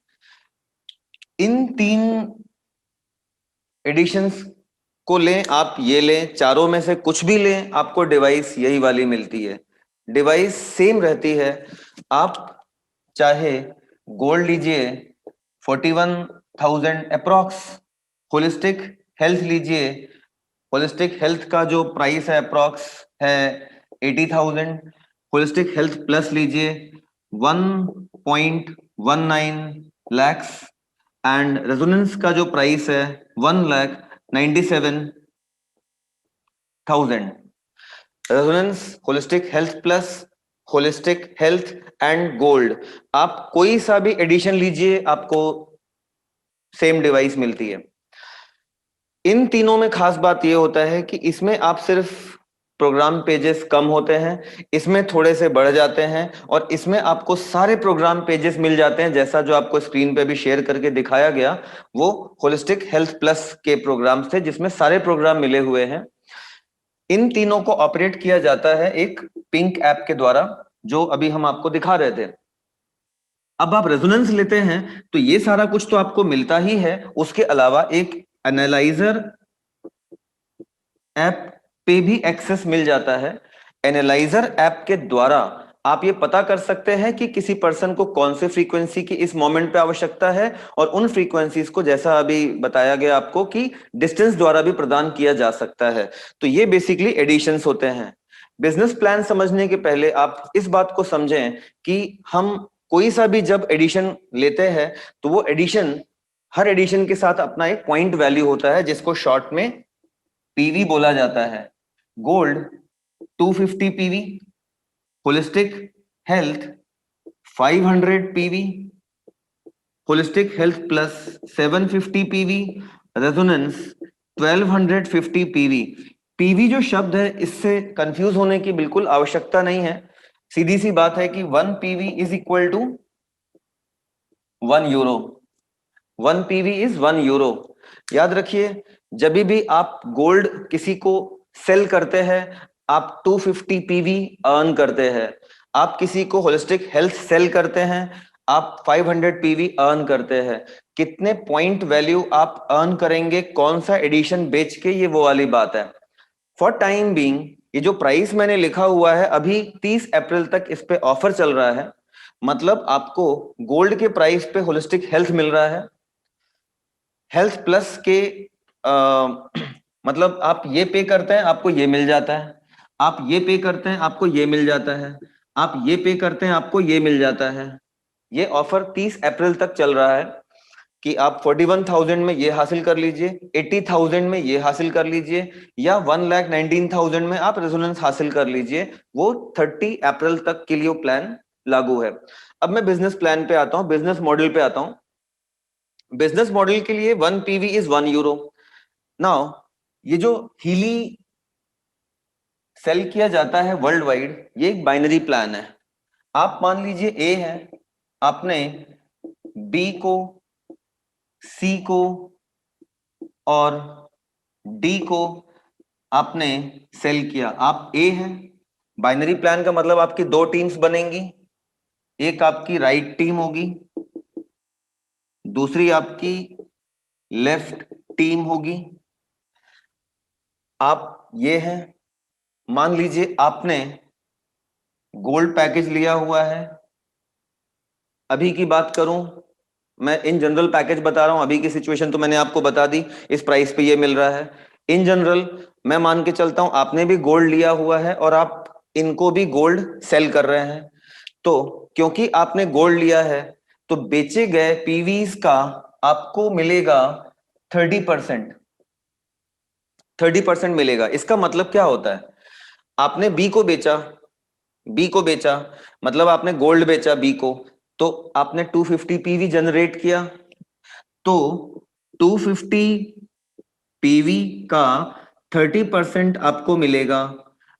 Speaker 1: इन 3 एडिशंस को लें आप, ये लें, चारों में से कुछ भी लें, आपको डिवाइस यही वाली मिलती है। डिवाइस सेम रहती है। आप चाहे गोल्ड लीजिए 41,000 अप्रॉक्स, होलिस्टिक हेल्थ लीजिए, होलिस्टिक हेल्थ का जो प्राइस है अप्रॉक्स है 80,000, होलिस्टिक हेल्थ प्लस लीजिए 1.19 लैक्स, एंड रेजोनेंस का जो प्राइस है 1,97,000। Resonance, holistic health plus, holistic health and gold, आप कोई सा भी एडिशन लीजिए आपको सेम डिवाइस मिलती है। इन तीनों में खास बात यह होता है कि इसमें आप सिर्फ प्रोग्राम पेजेस कम होते हैं, इसमें थोड़े से बढ़ जाते हैं, और इसमें आपको सारे प्रोग्राम पेजेस मिल जाते हैं, जैसा जो आपको स्क्रीन पे भी शेयर करके दिखाया गया, वो होलिस्टिक हेल्थ प्लस के प्रोग्राम्स थे जिसमें सारे प्रोग्राम मिले हुए हैं। इन तीनों को ऑपरेट किया जाता है एक पिंक ऐप के द्वारा, जो अभी हम आपको दिखा रहे थे। अब आप रेजोनेंस लेते हैं तो ये सारा कुछ तो आपको मिलता ही है, उसके अलावा एक एनालाइजर ऐप पे भी एक्सेस मिल जाता है। एनालाइजर ऐप के द्वारा आप ये पता कर सकते हैं कि किसी पर्सन को कौन से फ्रीक्वेंसी की इस मोमेंट पे आवश्यकता है, और उन फ्रीक्वेंसीज को जैसा अभी बताया गया आपको कि डिस्टेंस द्वारा भी प्रदान किया जा सकता है। तो ये बेसिकली एडिशंस होते हैं। बिजनेस प्लान समझने के पहले आप इस बात को समझें कि हम कोई सा भी जब एडिशन लेते हैं तो वो एडिशन, हर एडिशन के साथ अपना एक पॉइंट वैल्यू होता है जिसको शॉर्ट में पीवी बोला जाता है। Gold 250 PV, holistic health 500 PV, holistic health plus 750 PV, resonance 1250 PV. PV जो शब्द है इससे कंफ्यूज होने की बिल्कुल आवश्यकता नहीं है। सीधी सी बात है कि 1 PV is equal to 1 euro. 1 PV is 1 euro. याद रखिए, जब भी आप गोल्ड किसी को सेल करते हैं आप 250 पीवी अर्न करते हैं। आप किसी को होलिस्टिक हेल्थ सेल करते हैं आप 500 पीवी अर्न करते हैं। कितने पॉइंट वैल्यू आप अर्न करेंगे कौन सा एडिशन बेच के, ये वो वाली बात है। फॉर टाइम बीइंग ये जो प्राइस मैंने लिखा हुआ है अभी 30 अप्रैल तक इस पे ऑफर चल रहा है। मतलब आपको गोल्ड के प्राइस पे होलिस्टिक हेल्थ मिल रहा है। हेल्थ प्लस के मतलब आप ये पे करते हैं आपको ये मिल जाता है, आप ये पे करते हैं आपको ये मिल जाता है, आप ये पे करते हैं आपको ये मिल जाता है। ये ऑफर 30 अप्रैल तक चल रहा है कि आप 41,000 में ये हासिल कर लीजिए, 80,000 में ये हासिल कर लीजिए, या 1,19,000 में आप रेजोनेंस हासिल कर लीजिए। वो 30 अप्रैल तक के लिए वो प्लान लागू है। अब मैं बिजनेस प्लान पे आता हूँ, बिजनेस मॉडल पे आता हूँ। बिजनेस मॉडल के लिए 1 पीवी इज 1 यूरो। नाउ ये जो हीली सेल किया जाता है वर्ल्ड वाइड, ये एक बाइनरी प्लान है। आप मान लीजिए ए है, आपने बी को, सी को और डी को आपने सेल किया। आप ए हैं, बाइनरी प्लान का मतलब आपकी दो टीम्स बनेंगी। एक आपकी राइट टीम होगी, दूसरी आपकी लेफ्ट टीम होगी। आप ये हैं, मान लीजिए आपने गोल्ड पैकेज लिया हुआ है। अभी की बात करूं, मैं इन जनरल पैकेज बता रहा हूं, अभी की सिचुएशन तो मैंने आपको बता दी, इस प्राइस पे ये मिल रहा है। इन जनरल मैं मान के चलता हूं आपने भी गोल्ड लिया हुआ है और आप इनको भी गोल्ड सेल कर रहे हैं। तो क्योंकि आपने गोल्ड लिया है तो बेचे गए पीवीज का आपको मिलेगा 30%। 30% मिलेगा। इसका मतलब क्या होता है, आपने बी को बेचा, बी को बेचा मतलब आपने गोल्ड बेचा बी को, तो आपने 250 पीवी जनरेट किया। तो 250 पीवी का 30% आपको मिलेगा,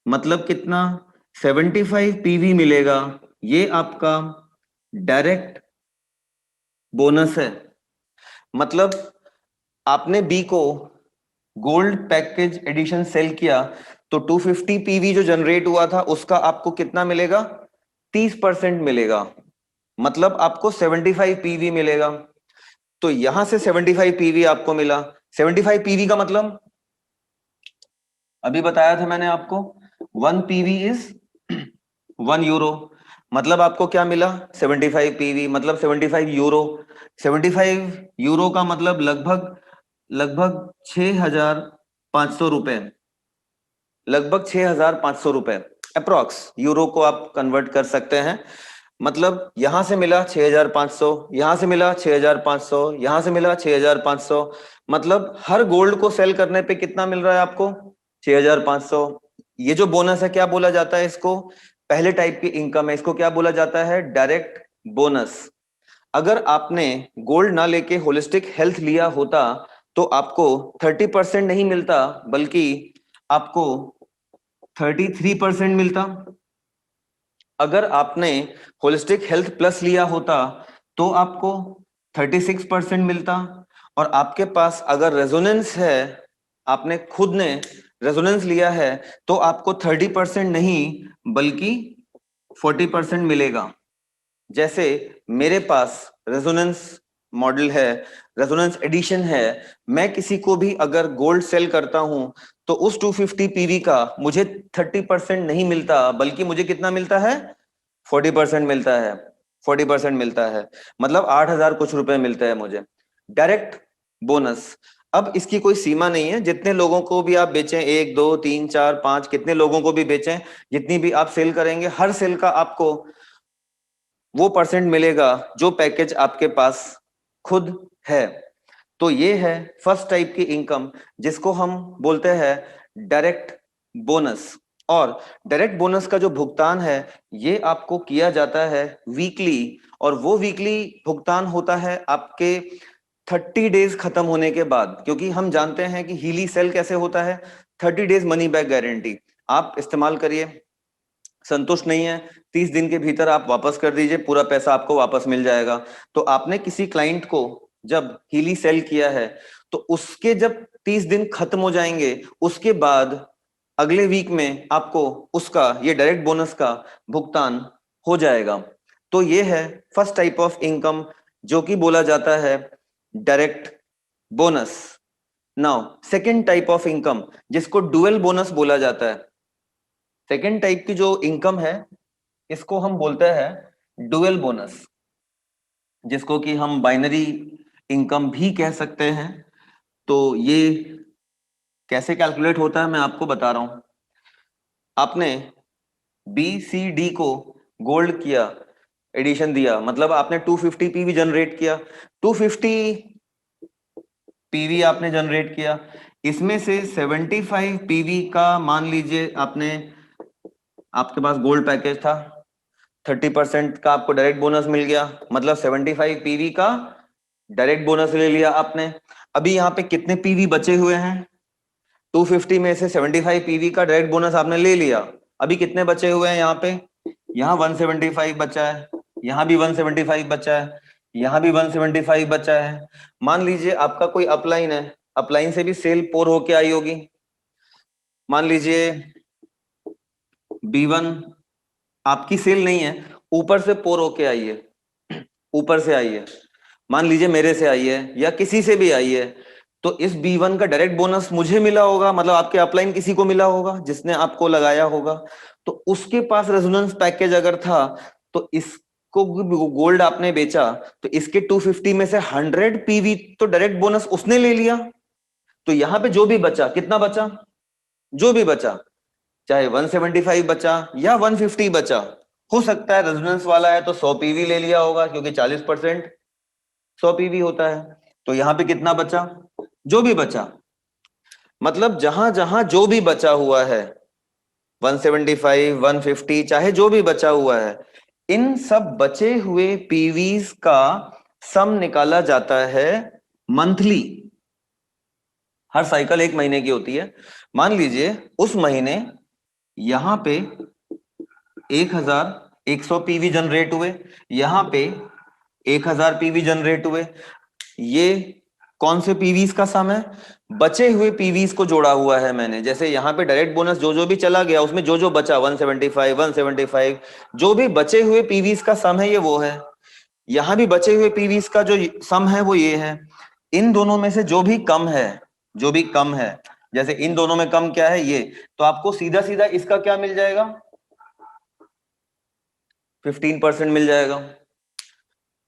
Speaker 1: मतलब कितना, 75 पीवी मिलेगा। ये आपका डायरेक्ट बोनस है। मतलब आपने बी को गोल्ड पैकेज एडिशन सेल किया तो 250 पीवी जो जनरेट हुआ था उसका आपको कितना मिलेगा, 30% मिलेगा। मतलब आपको 75 पीवी मिलेगा। तो यहां से 75 पीवी आपको मिला। 75 पीवी का मतलब अभी बताया था मैंने आपको, 1 पीवी इज 1 यूरो। मतलब आपको क्या मिला, 75 पीवी मतलब 75 यूरो। 75 यूरो का मतलब लगभग लगभग 6,500 रुपए, लगभग 6,500 रुपए अप्रोक्स। यूरो को आप कन्वर्ट कर सकते हैं। मतलब यहां से मिला 6,500, यहां से मिला 6,500, यहां से मिला 6,500। मतलब हर गोल्ड को सेल करने पे कितना मिल रहा है आपको, 6,500। ये जो बोनस है क्या बोला जाता है इसको, पहले टाइप की इनकम है, इसको क्या बोला जाता है, डायरेक्ट बोनस। अगर आपने गोल्ड ना लेके होलिस्टिक हेल्थ लिया होता तो आपको 30% नहीं मिलता बल्कि आपको 33% मिलता। अगर आपने होलिस्टिक हेल्थ प्लस लिया होता तो आपको 36% मिलता। और आपके पास अगर रेजोनेंस है, आपने खुद ने रेजोनेंस लिया है तो आपको 30% नहीं बल्कि 40% मिलेगा। जैसे मेरे पास रेजोनेंस मॉडल है, रेजोनेंस एडिशन है, मैं किसी को भी अगर गोल्ड सेल करता हूं तो उस 250 पीवी का मुझे 30% नहीं मिलता बल्कि मुझे कितना मिलता है, 40% मिलता है। 40% मिलता है, मतलब 8,000 कुछ रुपए मिलते हैं मुझे डायरेक्ट बोनस। अब इसकी कोई सीमा नहीं है, जितने लोगों को भी आप बेचें, 1 2 3 4 5, कितने लोगों को भी बेचें, जितनी भी आप सेल करेंगे, हर सेल का आपको वो परसेंट मिलेगा जो पैकेज आपके पास खुद है। तो ये है फर्स्ट टाइप की इनकम जिसको हम बोलते हैं डायरेक्ट बोनस। और डायरेक्ट बोनस का जो भुगतान है ये आपको किया जाता है वीकली, और वो वीकली भुगतान होता है आपके 30 डेज खत्म होने के बाद, क्योंकि हम जानते हैं कि हीली सेल कैसे होता है, 30 डेज मनी बैक गारंटी। आप इस्तेमाल करिए, संतुष्ट नहीं है 30 दिन के भीतर आप वापस कर दीजिए, पूरा पैसा आपको वापस मिल जाएगा। तो आपने किसी क्लाइंट को जब हीली सेल किया है तो उसके जब 30 दिन खत्म हो जाएंगे उसके बाद अगले वीक में आपको उसका ये डायरेक्ट बोनस का भुगतान हो जाएगा। तो ये है फर्स्ट टाइप ऑफ इनकम जो कि बोला जाता है direct bonus. Now second type of income जिसको डुअल बोनस बोला जाता है, सेकेंड टाइप की जो इनकम है इसको हम बोलते हैं डुअल बोनस, जिसको कि हम बाइनरी इनकम भी कह सकते हैं। तो ये कैसे कैलकुलेट होता है मैं आपको बता रहा हूं। आपने बी सी डी को गोल्ड किया, एडिशन दिया, मतलब आपने 250 पीवी जनरेट किया, 250 पीवी आपने जनरेट किया, इसमें से 75 पीवी का मान लीजिए आपने, आपके पास गोल्ड पैकेज था, 30% का आपको डायरेक्ट बोनस मिल गया, मतलब 75 पीवी का डायरेक्ट बोनस ले लिया आपने। अभी यहाँ पे कितने पीवी बचे हुए हैं, 250 में से 75 पीवी का डायरेक्ट बोनस आपने ले लिया, अभी कितने बचे हुए हैं यहाँ पे, यहाँ 175 बचा है, यहाँ भी 175 बचा है, यहाँ भी 175 बचा है। मान लीजिए आपका कोई अपलाइन है, अपलाइन से भी सेल पोर होके आई होगी, मान लीजिए B1 आपकी सेल नहीं है, ऊपर से पोर होके आई है, ऊपर से आई है, मान लीजिए मेरे से आई है या किसी से भी आई है, तो इस B1 का डायरेक्ट बोनस मुझे मिला होगा, मतलब आपके अपलाइन किसी को मिला होगा जिसने आपको लगाया होगा, तो उसके पास रेजोनेंस पैकेज अगर था तो इसको गोल्ड आपने बेचा तो इसके 250 में से 100 पीवी तो डायरेक्ट बोनस उसने ले लिया। तो यहां पे जो भी बचा, कितना बचा, जो भी बचा, चाहे 175 बचा या 150 बचा, हो सकता है रेजोनेंस वाला है तो 100 पीवी ले लिया होगा क्योंकि 40% 100 पीवी होता है। तो यहां पे कितना बचा, जो भी बचा, मतलब जहां जहां जो भी बचा हुआ है 175 150 चाहे जो भी बचा हुआ है, इन सब बचे हुए पीवीज का सम निकाला जाता है मंथली। हर साइकिल 1 महीने की होती है। मान लीजिए उस महीने यहां पे 1100 पीवी जनरेट हुए, यहां पे 1000 पीवी जनरेट हुए, ये कौन से पीवीज का सम है, बचे हुए पीवीज को जोड़ा हुआ है मैंने। जैसे यहाँ पे डायरेक्ट बोनस जो जो भी चला गया उसमें जो जो बचा 175 175, जो भी बचे हुए पीवीज का सम है ये वो है, यहाँ भी बचे हुए पीवीज का जो सम है वो ये है। इन दोनों में से जो भी कम है, जो भी कम है, जैसे इन दोनों में कम क्या है ये, तो आपको सीधा सीधा इसका क्या मिल जाएगा, 15% मिल जाएगा,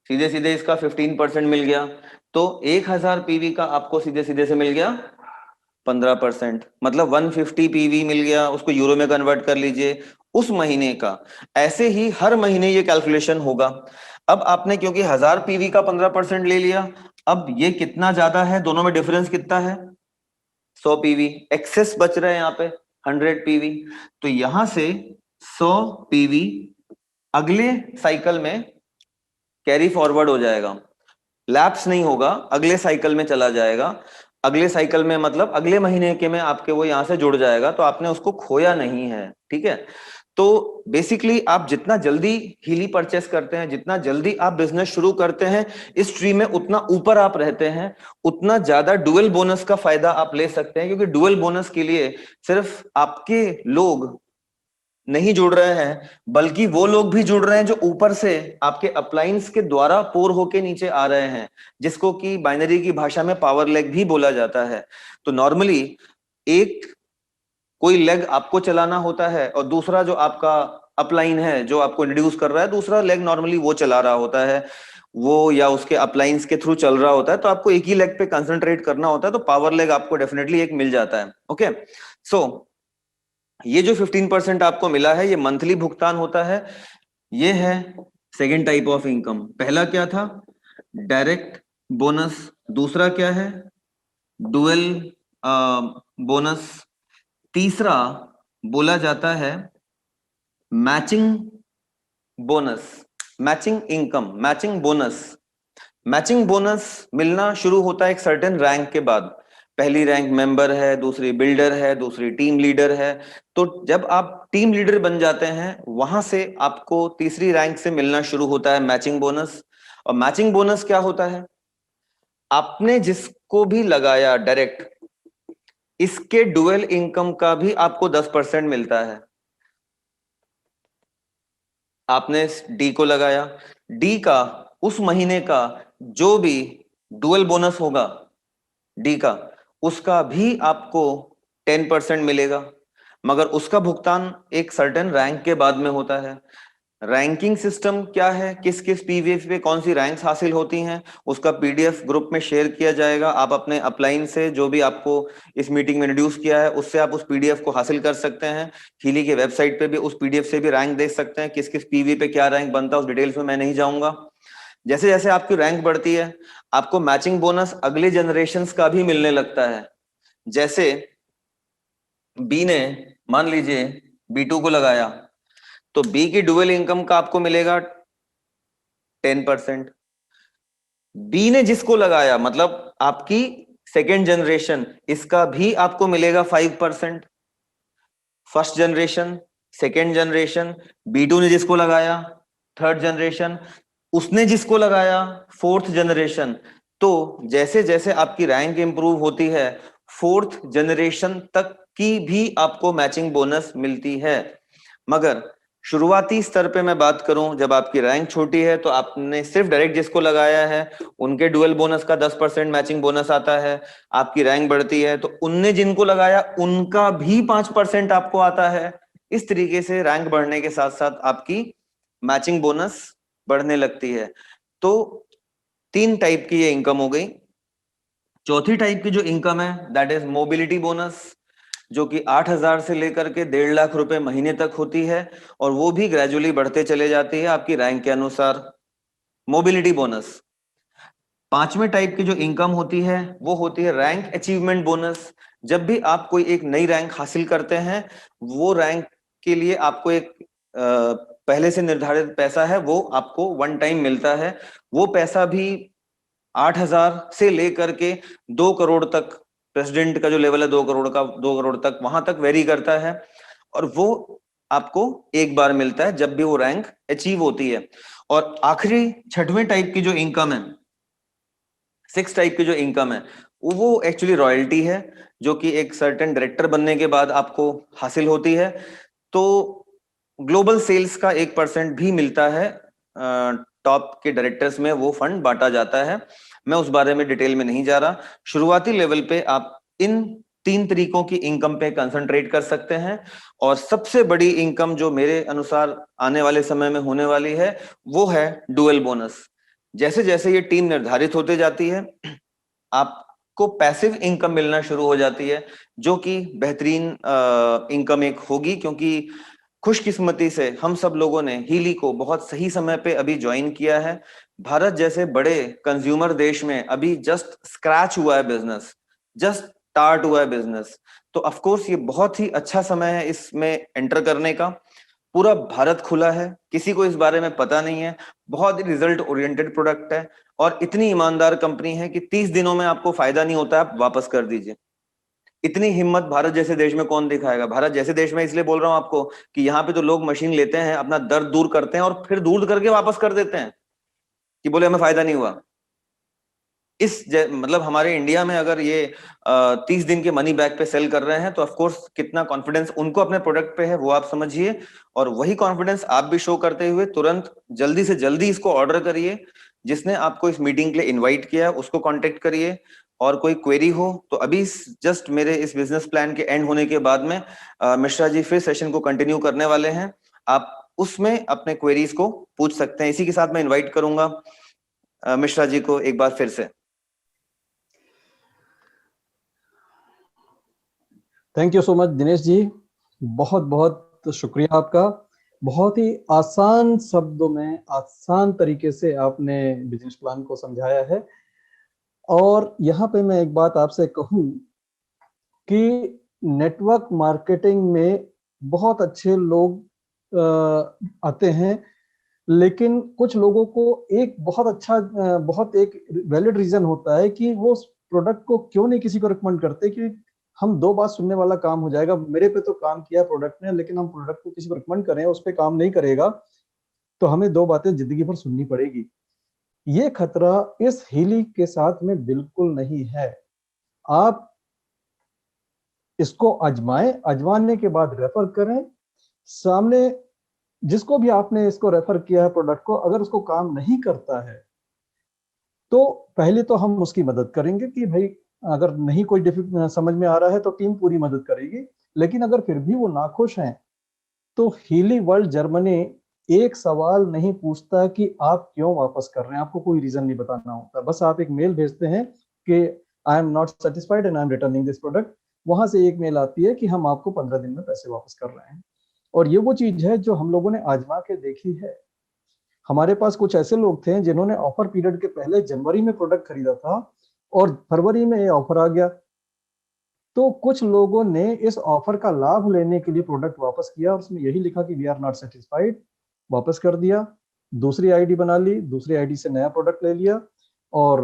Speaker 1: सीधे सीधे इसका 15% मिल गया। तो 1000 पीवी का आपको सीधे सीधे से मिल गया 15%, मतलब 150 पीवी मिल गया, उसको यूरो में कन्वर्ट कर लीजिए उस महीने का। ऐसे ही हर महीने ये कैलकुलेशन होगा। अब आपने क्योंकि 1000 पीवी का 15% ले लिया, अब ये कितना ज्यादा है, दोनों में डिफरेंस कितना है, 100 पीवी एक्सेस बच रहा है यहाँ पे 100 पीवी। तो यहां से 100 पीवी अगले साइकिल में कैरी फॉरवर्ड हो जाएगा, लैप्स नहीं होगा, अगले साइकिल में चला जाएगा। अगले साइकिल में मतलब अगले महीने के में आपके वो यहां से जुड़ जाएगा, तो आपने उसको खोया नहीं है, ठीक है। तो बेसिकली आप जितना जल्दी हीली परचेस करते हैं, जितना जल्दी आप बिजनेस शुरू करते हैं इस ट्री में, उतना ऊपर आप रहते हैं, उतना ज्यादा डुअल बोनस का फायदा आप ले सकते हैं। क्योंकि डुअल बोनस के लिए सिर्फ आपके लोग नहीं जुड़ रहे हैं, बल्कि वो लोग भी जुड़ रहे हैं जो ऊपर से आपके अपलाइंस के द्वारा पोर होके नीचे आ रहे हैं, जिसको कि बाइनरी की भाषा में पावर लेग भी बोला जाता है। तो नॉर्मली एक कोई लेग आपको चलाना होता है और दूसरा जो आपका अपलाइन है जो आपको इंट्रोड्यूस कर रहा है, दूसरा लेग नॉर्मली वो चला रहा होता है, वो या उसके अपलाइंस के थ्रू चल रहा होता है। तो आपको एक ही लेग पे कंसंट्रेट करना होता है, तो पावर लेग आपको डेफिनेटली एक मिल जाता है। ओके, सो ये जो 15% आपको मिला है ये मंथली भुगतान होता है। ये है सेकेंड टाइप ऑफ इनकम। पहला क्या था? Direct bonus. दूसरा क्या है? Dual bonus. तीसरा बोला जाता है matching bonus, matching income, matching bonus. Matching bonus मिलना शुरू होता है एक सर्टेन रैंक के बाद। पहली रैंक मेंबर है, दूसरी बिल्डर है, दूसरी टीम लीडर है। तो जब आप टीम लीडर बन जाते हैं वहां से आपको तीसरी रैंक से मिलना शुरू होता है मैचिंग बोनस। और मैचिंग बोनस क्या होता है? आपने जिसको भी लगाया डायरेक्ट, इसके डुअल इनकम का भी आपको 10% मिलता है। आपने डी को लगाया, डी का उस महीने का जो भी डुअल बोनस होगा डी का, उसका भी आपको 10% मिलेगा, मगर उसका भुगतान एक सर्टेन रैंक के बाद में होता है। रैंकिंग सिस्टम क्या है, किस किस पीवीएफ पे कौन सी रैंक्स हासिल होती हैं, उसका पीडीएफ ग्रुप में शेयर किया जाएगा। आप अपने अपलाइन से जो भी आपको इस मीटिंग में इंट्रोड्यूस किया है उससे आप उस पीडीएफ को हासिल कर सकते हैं। हीली के वेबसाइट पे भी उस पीडीएफ से भी रैंक देख सकते हैं, किस किस पीवी पे क्या रैंक बनता है, उस डिटेल्स में मैं नहीं जाऊंगा। जैसे जैसे आपकी रैंक बढ़ती है आपको मैचिंग बोनस अगले जनरेशन का भी मिलने लगता है। जैसे बी ने, मान लीजिए B2 को लगाया, तो बी की डुअल इनकम का आपको मिलेगा 10%। बी ने जिसको लगाया मतलब आपकी सेकेंड जनरेशन, इसका भी आपको मिलेगा 5%। First generation, second generation, B2 ने जिसको लगाया थर्ड जनरेशन, उसने जिसको लगाया फोर्थ जनरेशन। तो जैसे जैसे आपकी रैंक इंप्रूव होती है फोर्थ जनरेशन तक की भी आपको मैचिंग बोनस मिलती है। मगर शुरुआती स्तर पे मैं बात करूं, जब आपकी रैंक छोटी है तो आपने सिर्फ डायरेक्ट जिसको लगाया है उनके डुअल बोनस का 10% मैचिंग बोनस आता है। आपकी रैंक बढ़ती है तो उनने जिनको लगाया उनका भी 5% आपको आता है। इस तरीके से रैंक बढ़ने के साथ साथ आपकी मैचिंग बोनस बढ़ने लगती है। तो 3 टाइप की ये इनकम हो गई। चौथी टाइप की जो इनकम है दैट इज मोबिलिटी बोनस, जो कि 8,000 से लेकर के 1.5 लाख रुपए महीने तक होती है, और वो भी ग्रेजुअली बढ़ते चले जाती है आपकी रैंक के अनुसार। Mobility bonus. पांचवें टाइप की जो इनकम होती है वो होती है रैंक अचीवमेंट बोनस। जब भी आप कोई एक नई रैंक हासिल करते हैं वो रैंक के लिए आपको एक पहले से निर्धारित पैसा है वो आपको वन टाइम मिलता है। वो पैसा भी 8,000 से लेकर के 2 करोड़ तक, प्रेसिडेंट का जो लेवल है 2 करोड़ का, 2 करोड़ तक वहां तक वेरी करता है, और वो आपको एक बार मिलता है जब भी वो रैंक अचीव होती है। और आखिरी छठवें टाइप की जो इनकम है, 6 टाइप की जो इनकम है, वो एक्चुअली रॉयल्टी है, जो कि एक सर्टेन डायरेक्टर बनने के बाद आपको हासिल होती है। तो ग्लोबल सेल्स का 1% भी मिलता है, टॉप के डायरेक्टर्स में वो फंड बांटा जाता है। मैं उस बारे में डिटेल में नहीं जा रहा। शुरुआती लेवल पे आप इन 3 तरीकों की इनकम पे कंसंट्रेट कर सकते हैं, और सबसे बड़ी इनकम जो मेरे अनुसार आने वाले समय में होने वाली है वो है डुअल बोनस। जैसे जैसे ये टीम निर्धारित होते जाती है आपको पैसिव इनकम मिलना शुरू हो जाती है, जो कि बेहतरीन इनकम एक होगी। क्योंकि खुशकिस्मती से हम सब लोगों ने हीली को बहुत सही समय पे अभी ज्वाइन किया है। भारत जैसे बड़े कंज्यूमर देश में अभी जस्ट स्क्रैच हुआ है बिजनेस, जस्ट स्टार्ट हुआ है बिजनेस। तो ऑफ कोर्स ये बहुत ही अच्छा समय है इसमें एंटर करने का। पूरा भारत खुला है, किसी को इस बारे में पता नहीं है, बहुत ही रिजल्ट ओरिएंटेड प्रोडक्ट है, और इतनी ईमानदार कंपनी है कि 30 दिनों में आपको फायदा नहीं होता है आप वापस कर दीजिए। इतनी हिम्मत भारत जैसे देश में कौन दिखाएगा? भारत जैसे देश में इसलिए बोल रहा हूं आपको कि यहाँ पे तो लोग मशीन लेते हैं, अपना दर्द दूर करते हैं और फिर दूर करके वापस कर देते हैं कि बोले हमें फायदा नहीं हुआ। मतलब हमारे इंडिया में अगर ये 30 दिन के मनी बैक पे सेल कर रहे हैं तो ऑफ कोर्स कितना कॉन्फिडेंस उनको अपने प्रोडक्ट पे है वो आप समझिए, और वही कॉन्फिडेंस आप भी शो करते हुए तुरंत जल्दी से जल्दी इसको ऑर्डर करिए। जिसने आपको इस मीटिंग के लिए इनवाइट किया उसको कांटेक्ट करिए, और कोई क्वेरी हो तो अभी जस्ट मेरे इस बिजनेस प्लान के एंड होने के बाद में मिश्रा जी फिर सेशन को कंटिन्यू करने वाले हैं, आप उसमें अपने क्वेरीज को पूछ सकते हैं। इसी के साथ मैं इन्वाइट करूंगा मिश्रा जी को एक बार फिर से।
Speaker 2: Thank you so much Dinesh ji, बहुत बहुत शुक्रिया आपका। बहुत ही आसान शब्दों में आसान तरीके से आपने बिजनेस प्लान को समझाया है। और यहाँ पे मैं एक बात आपसे कहूँ कि नेटवर्क मार्केटिंग में बहुत अच्छे लोग आते हैं, लेकिन कुछ लोगों को एक बहुत एक वैलिड रीजन होता है कि वो प्रोडक्ट को क्यों नहीं किसी को रिकमेंड करते कि हम 2 बात सुनने वाला काम हो जाएगा, मेरे पे तो काम किया प्रोडक्ट ने, लेकिन हम प्रोडक्ट को किसी को रिकमेंड करें उस पर काम नहीं करेगा तो हमें 2 बातें जिंदगी भर सुननी पड़ेगी। ये खतरा इस हीली के साथ में बिल्कुल नहीं है। आप इसको आजमाएं, आजमाने के बाद रेफर करें। सामने जिसको भी आपने इसको रेफर किया है प्रोडक्ट को, अगर उसको काम नहीं करता है तो पहले तो हम उसकी मदद करेंगे कि भाई अगर नहीं कोई समझ में आ रहा है तो टीम पूरी मदद करेगी। लेकिन अगर फिर भी वो नाखुश हैं तो हीली वर्ल्ड जर्मनी एक सवाल नहीं पूछता कि आप क्यों वापस कर रहे हैं, आपको कोई रीजन नहीं बताना होता, बस आप एक मेल भेजते हैं कि I am not satisfied and I am returning this product. वहां से एक मेल आती है कि हम आपको 15 दिन में पैसे वापस कर रहे हैं। और ये वो चीज है जो हम लोगों ने आजमा के देखी है। हमारे पास कुछ ऐसे लोग थे जिन्होंने ऑफर पीरियड के पहले जनवरी में प्रोडक्ट खरीदा था और फरवरी में ये ऑफर आ गया, तो कुछ लोगों ने इस ऑफर का लाभ लेने के लिए प्रोडक्ट वापस किया और उसमें यही लिखा कि वी आर नॉट सेटिस्फाइड, वापस कर दिया, दूसरी आईडी बना ली, दूसरी आईडी से नया प्रोडक्ट ले लिया और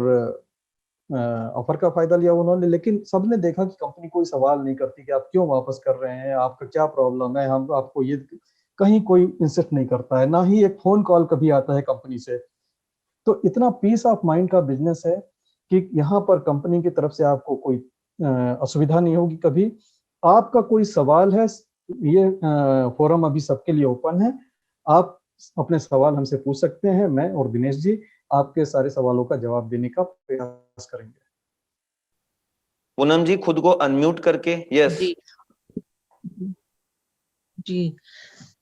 Speaker 2: ऑफर का फायदा लिया उन्होंने। लेकिन सबने देखा कि कंपनी कोई सवाल नहीं करती कि आप क्यों वापस कर रहे हैं, आपका क्या प्रॉब्लम है, हम आपको ये कहीं कोई इंसिस्ट नहीं करता है, ना ही एक फोन कॉल कभी आता है कंपनी से। तो इतना पीस ऑफ माइंड का बिजनेस है कि यहाँ पर कंपनी की तरफ से आपको कोई असुविधा नहीं होगी कभी। आपका कोई सवाल है, ये फोरम अभी सबके लिए ओपन है, आप अपने सवाल हमसे पूछ सकते हैं। मैं और दिनेश जी आपके सारे सवालों का जवाब देने का प्रयास करेंगे।
Speaker 1: पूनम जी खुद को अनम्यूट करके यस
Speaker 3: जी जी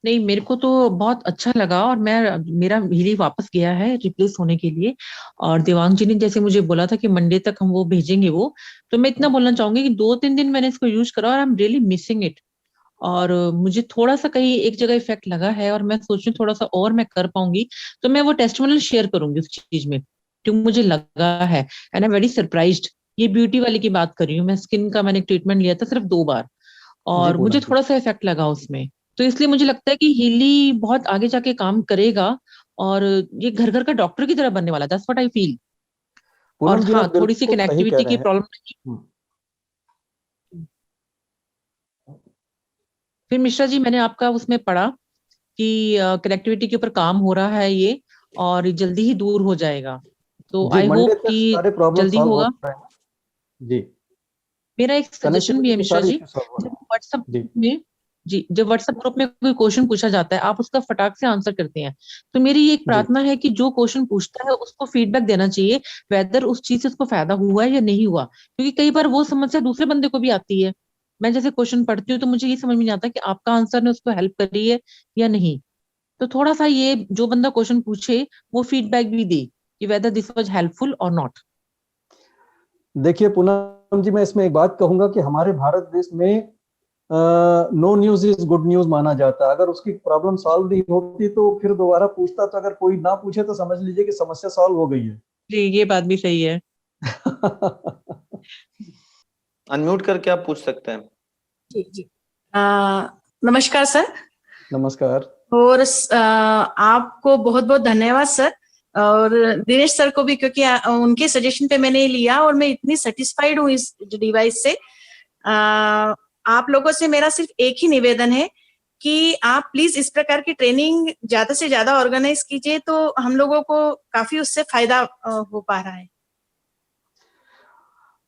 Speaker 3: नहीं, मेरे को तो बहुत अच्छा लगा और मेरा हीली वापस गया है रिप्लेस होने के लिए। और देवांग जी ने जैसे मुझे बोला था कि मंडे तक हम वो भेजेंगे वो, तो मैं इतना बोलना चाहूंगी कि 2-3 दिन मैंने इसको यूज करा और I am really missing it. और मुझे थोड़ा सा कहीं एक जगह इफेक्ट लगा है और मैं सोच रही हूँ थोड़ा सा और मैं कर पाऊंगी तो मैं वो टेस्टिमोनियल शेयर करूंगी उस चीज में जो मुझे लगा है। And I am very surprised. ये ब्यूटी वाली की बात कर रही हूँ मैं, स्किन का मैंने ट्रीटमेंट लिया था सिर्फ 2 बार और मुझे थोड़ा सा इफेक्ट लगा उसमें। तो इसलिए मुझे लगता है कि हीली बहुत आगे जाके काम करेगा और ये घर घर का डॉक्टर की तरह बनने वाला, दैट्स व्हाट आई फील। और हाँ, थोड़ी सी कनेक्टिविटी की प्रॉब्लम। फिर मिश्रा जी मैंने आपका उसमें पढ़ा कि कनेक्टिविटी के ऊपर काम हो रहा है ये और जल्दी ही दूर हो जाएगा, तो आई होप कि जल्दी होगा।
Speaker 2: जी
Speaker 3: मेरा एक सजेशन भी है मिश्रा जी, जब व्हाट्सएप में जब व्हाट्सएप ग्रुप में कोई क्वेश्चन पूछा जाता है आप उसका फटाक से आंसर करते हैं, तो मेरी ये एक प्रार्थना है कि जो क्वेश्चन पूछता है उसको फीडबैक देना चाहिए वेदर उस चीज से उसको फायदा हुआ है या नहीं हुआ, क्योंकि कई बार वो समस्या दूसरे बंदे को भी आती है। मैं जैसे क्वेश्चन पढ़ती हूँ तो मुझे ये समझ में नहीं आता कि आपका आंसर ने उसको हेल्प करी है या नहीं। तो थोड़ा सा ये जो बंदा क्वेश्चन पूछे वो फीडबैक भी दे कि वेदर दिस वाज हेल्पफुल और नॉट।
Speaker 2: देखिए पूनम जी, मैं इसमें एक बात कहूंगा कि हमारे भारत देश में no news is good news माना जाता है। अगर उसकी प्रॉब्लम सॉल्व नहीं होती तो फिर दोबारा पूछता, तो अगर कोई ना पूछे तो समझ लीजिए कि समस्या सॉल्व हो गई है।
Speaker 3: जी ये बात भी सही है।
Speaker 1: अनम्यूट करके आप पूछ सकते हैं।
Speaker 4: जी जी नमस्कार सर।
Speaker 2: नमस्कार।
Speaker 4: और आपको बहुत बहुत धन्यवाद सर, और दिनेश सर को भी, क्योंकि उनके सजेशन पे मैंने लिया और मैं इतनी सेटिस्फाइड हूँ इस डिवाइस से आप लोगों से मेरा सिर्फ एक ही निवेदन है कि आप प्लीज इस प्रकार की ट्रेनिंग ज्यादा से ज्यादा ऑर्गेनाइज कीजिए, तो हम लोगों को काफी उससे फायदा हो पा रहा है।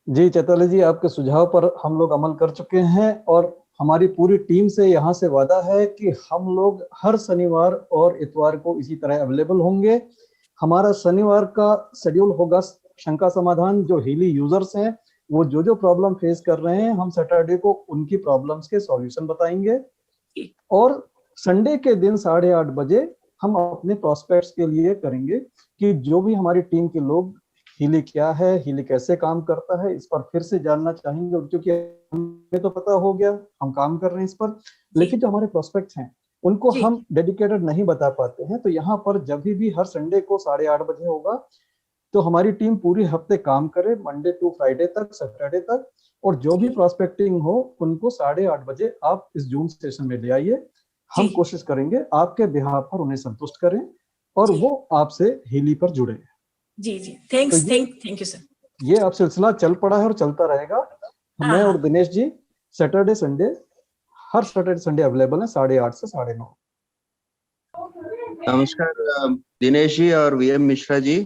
Speaker 2: जी चैताली जी, आपके सुझाव पर हम लोग अमल कर चुके हैं और हमारी पूरी टीम से यहाँ से वादा है कि हम लोग हर शनिवार और इतवार को इसी तरह अवेलेबल होंगे। हमारा शनिवार का शेड्यूल होगा शंका समाधान। जो हीली यूजर्स हैं वो जो प्रॉब्लम फेस कर रहे हैं, हम सैटरडे को उनकी प्रॉब्लम्स के सॉल्यूशन बताएंगे और संडे के दिन 8:30 बजे हम अपने प्रोस्पेक्ट्स के लिए करेंगे कि जो भी हमारी टीम के लोग हीली क्या है, हीली कैसे काम करता है, इस पर फिर से जानना चाहेंगे। और क्योंकि हमें तो पता हो गया, हम काम कर रहे हैं इस पर, लेकिन जो हमारे प्रोस्पेक्ट्स हैं उनको हम डेडिकेटेड नहीं बता पाते हैं। तो यहाँ पर जब भी हर संडे को 8:30 बजे होगा तो हमारी टीम पूरी हफ्ते काम करे, मंडे टू फ्राइडे तक, सैटरडे तक, और जो भी प्रोस्पेक्टिंग हो उनको 8:30 बजे आप इस जूम सेशन में ले आइए। हम कोशिश करेंगे आपके बिहाफ पर उन्हें संतुष्ट करें और वो आपसे हीली पर जुड़े।
Speaker 4: जी जी, थैंक्स, थैंक यू सर।
Speaker 2: ये अब सिलसिला चल पड़ा है और चलता रहेगा। मैं और दिनेश जी सैटरडे संडे, हर सैटरडे संडे अवेलेबल है 8:30 से 9:30।
Speaker 5: नमस्कार दिनेश जी और वीएम मिश्रा जी।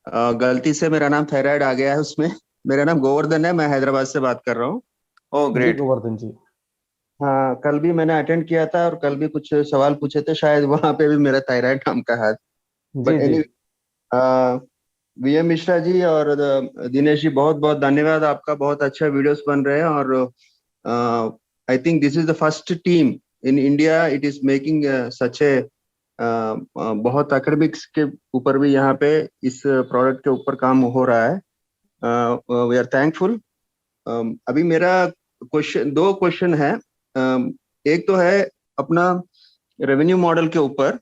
Speaker 5: गलती से मेरा नाम थायराइड आ गया है उसमें। मेरा नाम गोवर्धन है, मैं हैदराबाद से बात कर रहा हूँ।
Speaker 1: ओह ग्रेट
Speaker 2: गोवर्धन जी।
Speaker 5: हाँ, कल भी मैंने अटेंड किया था और कल भी कुछ सवाल पूछे थे, शायद वहां पे भी मेरा थायराइड नाम का है। But anyway, VM Mishra ji और दिनेश जी, बहुत बहुत धन्यवाद आपका। बहुत अच्छा वीडियोस बन रहे हैं और I think this is the first team in India it is making such a बहुत एकेडमिक्स के ऊपर भी यहाँ पे इस प्रोडक्ट के ऊपर काम हो रहा है। We are thankful. अभी मेरा दो क्वेश्चन है। एक तो है अपना रेवेन्यू मॉडल के ऊपर,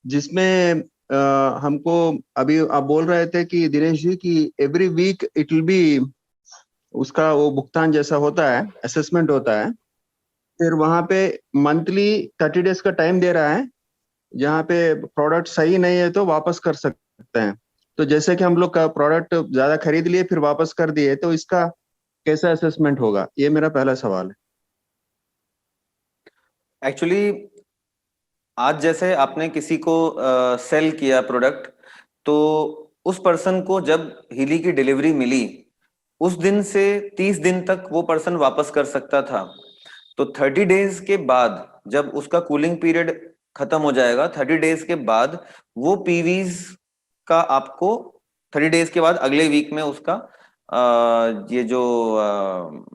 Speaker 5: जिसमें हमको अभी आप बोल रहे थे कि दिनेश जी की every week it will be उसका वो भुगतान जैसा होता है, असेसमेंट होता है, फिर वहां पे मंथली 30 डेज का टाइम दे रहा है, जहाँ पे प्रोडक्ट सही नहीं है तो वापस कर सकते हैं। तो जैसे कि हम लोग का प्रोडक्ट ज्यादा खरीद लिए फिर वापस कर दिए, तो इसका कैसा असेसमेंट होगा? ये मेरा पहला सवाल है।
Speaker 1: एक्चुअली आज जैसे आपने किसी को सेल किया प्रोडक्ट, तो उस पर्सन को जब हीली की डिलीवरी मिली उस दिन से 30 दिन तक वो पर्सन वापस कर सकता था। तो 30 डेज के बाद जब उसका कूलिंग पीरियड खत्म हो जाएगा, 30 डेज के बाद वो पीवीज का आपको 30 डेज के बाद अगले वीक में उसका ये जो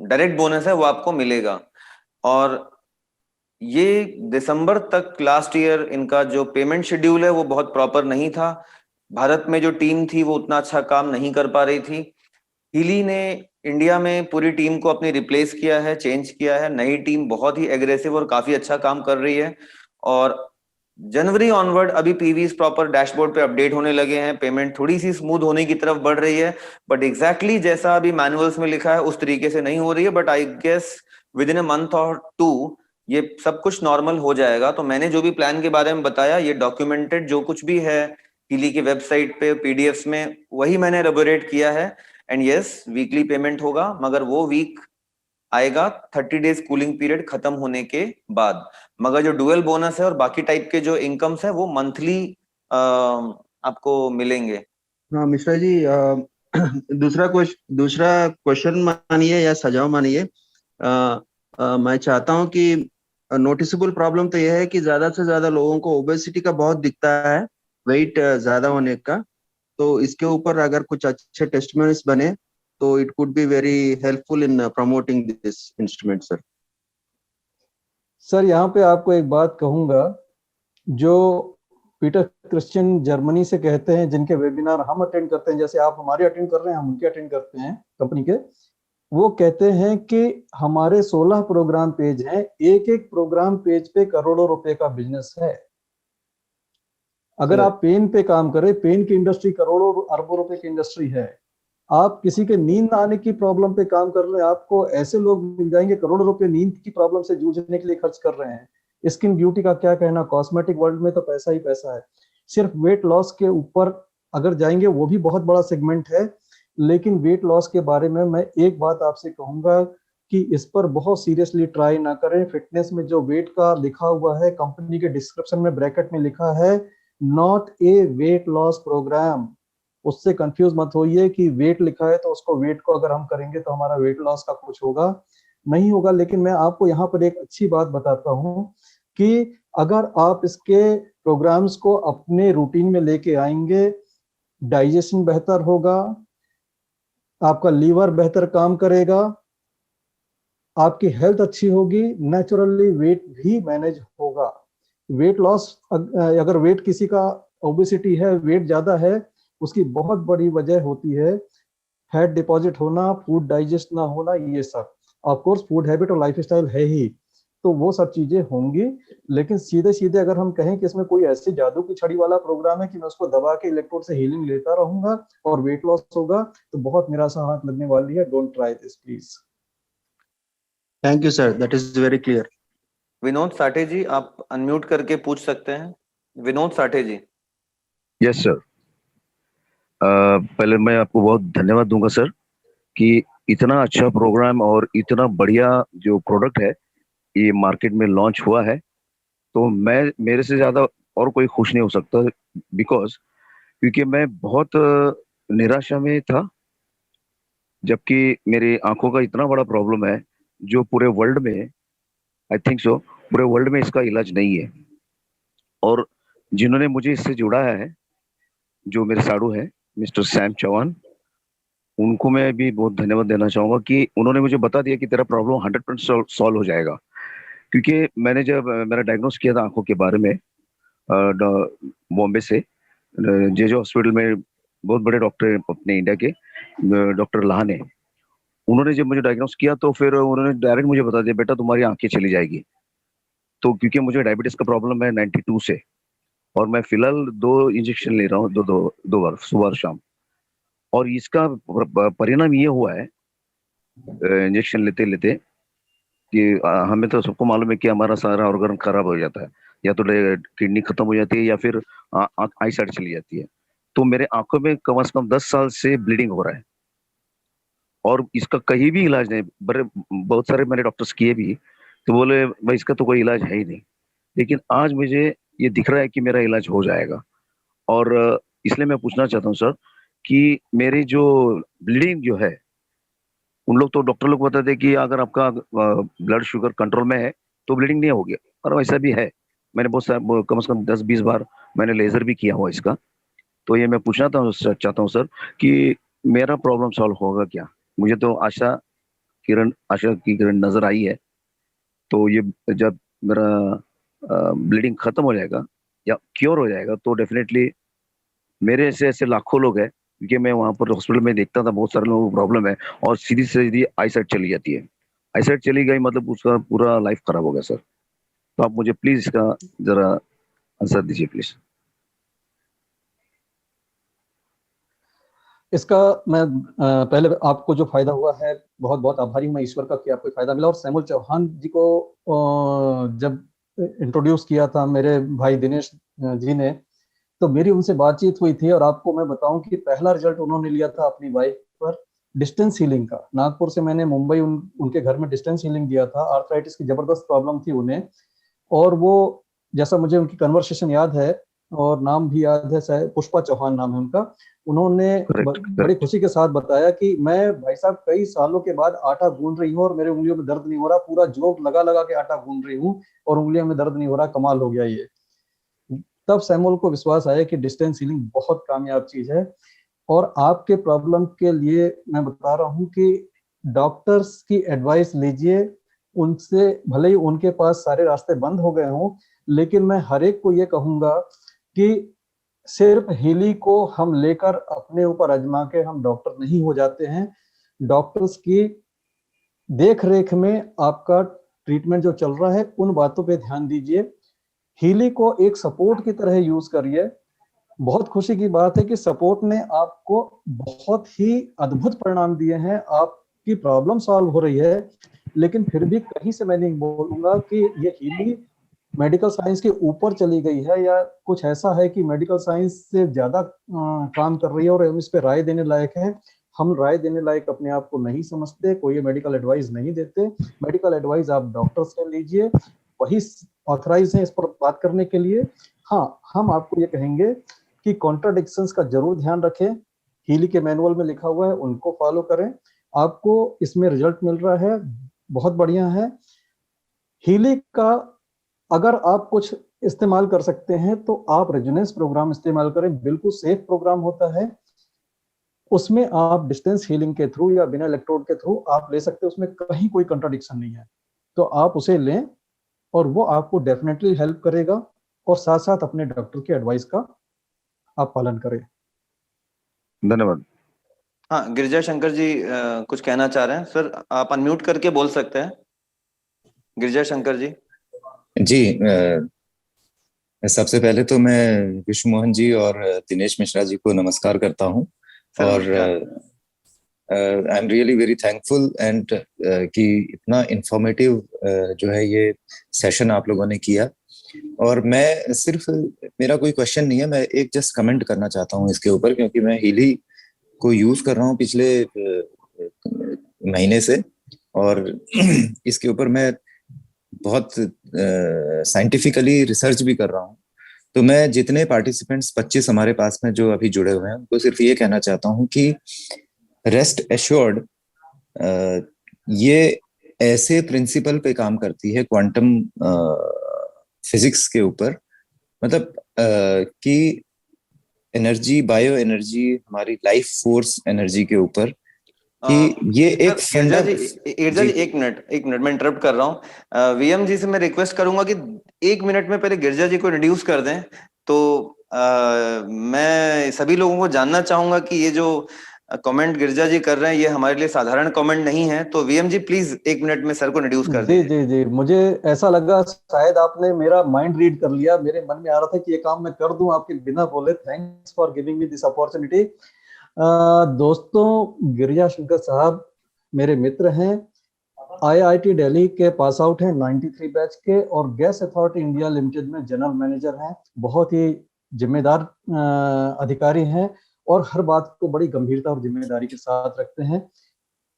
Speaker 1: डायरेक्ट बोनस है वो आपको मिलेगा। और ये दिसंबर तक लास्ट ईयर इनका जो पेमेंट शेड्यूल है वो बहुत प्रॉपर नहीं था। भारत में जो टीम थी वो उतना अच्छा काम नहीं कर पा रही थी। हीली ने इंडिया में पूरी टीम को अपनी रिप्लेस किया है, चेंज किया है। नई टीम बहुत ही एग्रेसिव और काफी अच्छा काम कर रही है। और जनवरी ऑनवर्ड अभी पीवीज प्रॉपर डैशबोर्ड पे अपडेट होने लगे हैं, पेमेंट थोड़ी सी स्मूथ होने की तरफ बढ़ रही है। बट एग्जैक्टली जैसा अभी मैनुअल्स में लिखा है उस तरीके से नहीं हो रही है। But I guess within a month और 2 ये सब कुछ नॉर्मल हो जाएगा। तो मैंने जो भी प्लान के बारे में बताया, ये डॉक्यूमेंटेड जो कुछ भी है हीली की वेबसाइट पे पीडीएफ्स में, वही मैंने एलेबोरेट किया है। एंड यस, वीकली पेमेंट होगा, मगर वो वीक आएगा 30 डेज कूलिंग पीरियड खत्म होने के बाद। मगर जो डुअल बोनस है और बाकी टाइप के जो इनकम्स है वो मंथली आपको मिलेंगे।
Speaker 5: हाँ मिश्रा जी, दूसरा क्वेश्चन मानिए या सजाव मानिए, मैं चाहता हूँ कि नोटिसेबल प्रॉब्लम तो यह है कि ज्यादा से ज्यादा लोगों को ओबेसिटी का बहुत दिखता है, वेट ज्यादा होने का। तो इसके ऊपर अगर कुछ अच्छे टेस्टिमोनियल्स बने तो it could be very helpful in promoting this instrument.
Speaker 2: Sir यहाँ पे आपको एक बात कहूंगा, जो पीटर क्रिश्चियन जर्मनी से कहते हैं, जिनके वेबिनार हम अटेंड करते हैं, जैसे आप हमारे अटेंड कर रहे हैं, हम उनके अटेंड करते हैं कंपनी के, वो कहते हैं कि हमारे 16 प्रोग्राम पेज हैं, एक एक प्रोग्राम पेज पे करोड़ों रुपए का बिजनेस है। अगर आप पेन पे काम करें, पेन की इंडस्ट्री करोड़ों अरबों रुपए की इंडस्ट्री है। आप किसी के नींद आने की प्रॉब्लम पे काम कर रहे हैं, आपको ऐसे लोग मिल जाएंगे करोड़ों रुपए नींद की प्रॉब्लम से जूझने के लिए खर्च कर रहे हैं। स्किन ब्यूटी का क्या कहना, कॉस्मेटिक वर्ल्ड में तो पैसा ही पैसा है। सिर्फ वेट लॉस के ऊपर अगर जाएंगे, वो भी बहुत बड़ा सेगमेंट है। लेकिन वेट लॉस के बारे में मैं एक बात आपसे कहूंगा, कि इस पर बहुत सीरियसली ट्राई ना करें। फिटनेस में जो वेट का लिखा हुआ है, कंपनी के डिस्क्रिप्शन में ब्रैकेट में लिखा है not a weight loss program, उससे कंफ्यूज मत होइए कि वेट लिखा है तो उसको वेट को अगर हम करेंगे तो हमारा वेट लॉस का कुछ होगा, नहीं होगा। लेकिन मैं आपको यहाँ पर एक अच्छी बात बताता हूँ कि अगर आप इसके प्रोग्राम्स को अपने रूटीन में लेके आएंगे, डाइजेशन बेहतर होगा, आपका लीवर बेहतर काम करेगा, आपकी हेल्थ अच्छी होगी, नेचुरली वेट भी मैनेज होगा। वेट लॉस, अगर वेट किसी का ओबेसिटी है, वेट ज्यादा है, उसकी बहुत बड़ी वजह होती है फैट डिपॉजिट होना, फूड डाइजेस्ट ना होना, ये सब। ऑफ कोर्स फूड हैबिट और लाइफस्टाइल है ही, तो वो सब चीजें होंगी। लेकिन सीधे सीधे अगर हम कहें कि इसमें कोई ऐसी जादू की छड़ी वाला प्रोग्राम है कि मैं उसको दबा के इलेक्ट्रोड से हीलिंग लेता रहूंगा और वेट लॉस होगा, तो बहुत निराशा हाथ लगने वाली है। Don't try this please.
Speaker 5: Thank you sir, that is very clear.
Speaker 1: Vinod Sathe ji, आप अनम्यूट करके पूछ सकते हैं। विनोद साठे जी।
Speaker 6: Yes sir. पहले मैं आपको बहुत धन्यवाद दूंगा सर कि इतना अच्छा प्रोग्राम और इतना बढ़िया जो प्रोडक्ट है ये मार्केट में लॉन्च हुआ है, तो मैं मेरे से ज्यादा और कोई खुश नहीं हो सकता, बिकॉज क्योंकि मैं बहुत निराशा में था, जबकि मेरी आंखों का इतना बड़ा प्रॉब्लम है जो पूरे वर्ल्ड में, आई थिंक सो पूरे वर्ल्ड में इसका इलाज नहीं है। और जिन्होंने मुझे इससे जुड़ाया है, जो मेरे साड़ू है मिस्टर सैम चौहान, उनको मैं भी बहुत धन्यवाद देना चाहूंगा कि उन्होंने मुझे बता दिया कि तेरा प्रॉब्लम 100% सॉल्व हो जाएगा। क्योंकि मैंने जब मेरा डायग्नोस किया था आंखों के बारे में बॉम्बे से, जे हॉस्पिटल में बहुत बड़े डॉक्टर हैं अपने इंडिया के, डॉक्टर लाहने, उन्होंने जब मुझे डायग्नोस किया तो फिर उन्होंने डायरेक्ट मुझे बता दिया बेटा तुम्हारी आंखें चली जाएगी। तो क्योंकि मुझे डायबिटीज का प्रॉब्लम है 92 से, और मैं फिलहाल 2 इंजेक्शन ले रहा हूँ, दो बार सुबह और शाम, और इसका परिणाम ये हुआ है इंजेक्शन लेते लेते कि हमें तो सबको मालूम है कि हमारा सारा ऑर्गन खराब हो जाता है, या तो किडनी खत्म हो जाती है या फिर आई साइड चली जाती है। तो मेरे आंखों में कम से कम 10 साल से ब्लीडिंग हो रहा है और इसका कहीं भी इलाज नहीं। बहुत सारे मैंने डॉक्टर्स किए भी, तो बोले भाई इसका तो कोई इलाज है ही नहीं। लेकिन आज मुझे ये दिख रहा है कि मेरा इलाज हो जाएगा, और इसलिए मैं पूछना चाहता हूँ सर कि मेरी जो ब्लीडिंग जो है, उन लोग तो डॉक्टर लोग बताते हैं कि अगर आपका ब्लड शुगर कंट्रोल में है तो ब्लीडिंग नहीं होगी, और वैसा भी है। मैंने बहुत कम से कम 10-20 बार मैंने लेजर भी किया हुआ इसका। तो ये मैं पूछना चाहता हूँ सर कि मेरा प्रॉब्लम सॉल्व होगा क्या? मुझे तो आशा की किरण नजर आई है। तो ये जब मेरा ब्लीडिंग खत्म हो जाएगा या क्योर हो जाएगा तो डेफिनेटली मेरे ऐसे लाखों लोग हैं, क्योंकि मैं वहां पर हॉस्पिटल में देखता था बहुत सारे लोगों को प्रॉब्लम है और सीधी से सीधी आई साइड चली जाती है। आई साइड चली गई मतलब उसका पूरा लाइफ खराब हो गया सर। तो आप मुझे प्लीज इसका जरा आंसर दीजिए प्लीज।
Speaker 2: इसका मैं पहले आपको जो फायदा हुआ है, बहुत बहुत आभारी हूं मैं ईश्वर का कि आपको फायदा मिला। और सैमुअल चौहान जी को जब इंट्रोड्यूस किया था मेरे भाई दिनेश जी ने, तो मेरी उनसे बातचीत हुई थी, और आपको मैं बताऊं कि पहला रिजल्ट उन्होंने लिया था अपनी वाइफ पर डिस्टेंस हीलिंग का। नागपुर से मैंने मुंबई उनके घर में डिस्टेंस हीलिंग दिया था। आर्थराइटिस की जबरदस्त प्रॉब्लम थी उन्हें, और वो, जैसा मुझे उनकी कन्वर्सेशन याद है और नाम भी याद है, पुष्पा चौहान नाम है उनका, उन्होंने बड़ी खुशी के साथ बताया कि मैं भाई साहब कई सालों के बाद आटा गूंद रही हूँ और मेरे उंगलियों में दर्द नहीं हो रहा, पूरा जोर लगा लगा के आटा गूंद रही हूँ और उंगलियों में दर्द नहीं हो रहा, कमाल हो गया ये। तब सैमुअल को विश्वास आया कि डिस्टेंस हीलिंग बहुत कामयाब चीज है। और आपके प्रॉब्लम के लिए मैं बता रहा हूँ कि डॉक्टर्स की एडवाइस लीजिए, उनसे भले ही उनके पास सारे रास्ते बंद हो गए हों, लेकिन मैं हर एक को ये कहूंगा कि सिर्फ हीली को हम लेकर अपने ऊपर आजमा के हम डॉक्टर नहीं हो जाते हैं। डॉक्टर्स की देख रेख में आपका ट्रीटमेंट जो चल रहा है उन बातों पे ध्यान दीजिए। हीली को एक सपोर्ट की तरह यूज करिए। बहुत खुशी की बात है कि सपोर्ट ने आपको बहुत ही अद्भुत परिणाम दिए हैं, आपकी प्रॉब्लम सॉल्व हो रही है। लेकिन फिर भी कहीं से मैं नहीं बोलूंगा कि ये हीली मेडिकल साइंस के ऊपर चली गई है या कुछ ऐसा है कि मेडिकल साइंस से ज्यादा काम कर रही है और हम इस पे राय देने लायक है। हम राय देने लायक अपने आप को नहीं समझते, कोई मेडिकल एडवाइस नहीं देते। मेडिकल एडवाइस आप डॉक्टर से लीजिए, वही ऑथराइज है इस पर बात करने के लिए। हाँ, हम आपको ये कहेंगे कि कॉन्ट्राडिक्शंस का जरूर ध्यान रखें, हीली के मैनुअल में लिखा हुआ है उनको फॉलो करें, आपको इसमें रिजल्ट मिल रहा है, बहुत बढ़िया है। हीली का अगर आप कुछ इस्तेमाल कर सकते हैं तो आप रेजोनेंस प्रोग्राम इस्तेमाल करें, बिल्कुल सेफ प्रोग्राम होता है। उसमें आप डिस्टेंस हीलिंग के थ्रू या बिना इलेक्ट्रोड के थ्रू आप ले सकते हैं, उसमें कहीं कोई कंट्राडिक्शन नहीं है, तो आप उसे लें और वो आपको डेफिनेटली हेल्प करेगा। और साथ साथ अपने डॉक्टर की एडवाइस का आप पालन करें।
Speaker 6: धन्यवाद।
Speaker 1: हाँ, गिरिजा शंकर जी कुछ कहना चाह रहे हैं सर, आप अनम्यूट करके बोल सकते हैं। गिरिजा शंकर जी।
Speaker 7: जी, सबसे पहले तो मैं विष्णु मोहन जी और दिनेश मिश्रा जी को नमस्कार करता हूं और I am really very thankful and कि इतना इंफॉर्मेटिव जो है ये सेशन आप लोगों ने किया। और मैं सिर्फ, मेरा कोई क्वेश्चन नहीं है, मैं एक जस्ट कमेंट करना चाहता हूँ इसके ऊपर, क्योंकि मैं हीली को यूज कर रहा हूँ पिछले महीने से और इसके ऊपर मैं बहुत साइंटिफिकली रिसर्च भी कर रहा हूँ। तो मैं जितने पार्टिसिपेंट्स 25 हमारे पास में जो अभी जुड़े हुए हैं उनको सिर्फ ये कहना चाहता हूँ कि रेस्ट एश्योर्ड ये ऐसे प्रिंसिपल पे काम करती है क्वांटम फिजिक्स के ऊपर, मतलब कि एनर्जी, बायो एनर्जी, हमारी लाइफ फोर्स एनर्जी के ऊपर, कि ये एक
Speaker 1: एक मिनट मैं इंटरप्ट कर रहा हूँ। वीएम जी से मैं रिक्वेस्ट करूंगा कि 1 मिनट में पहले गिरिजा जी को इंट्रोड्यूस कर दें। तो मैं सभी लोगों को जानना चाहूंगा कि ये जो कमेंट गिरिजा जी कर रहे हैं ये हमारे लिए साधारण कमेंट नहीं है। तो वीएम जी प्लीज 1 मिनट में सर को इंट्रोड्यूस कर
Speaker 2: जी
Speaker 1: दीजिए।
Speaker 2: जी जी, मुझे ऐसा लगा शायद आपने मेरा माइंड रीड कर लिया। मेरे मन में आ रहा था कि ये काम मैं कर दूं आपके बिना बोले। Thanks for giving me this opportunity. दोस्तों, गिरिजा शंकर साहब मेरे मित्र हैं, आईआईटी दिल्ली के पास आउट हैं 93 बैच के और गैस अथॉरिटी इंडिया लिमिटेड में जनरल मैनेजर हैं। बहुत ही जिम्मेदार अधिकारी हैं और हर बात को बड़ी गंभीरता और जिम्मेदारी के साथ रखते हैं।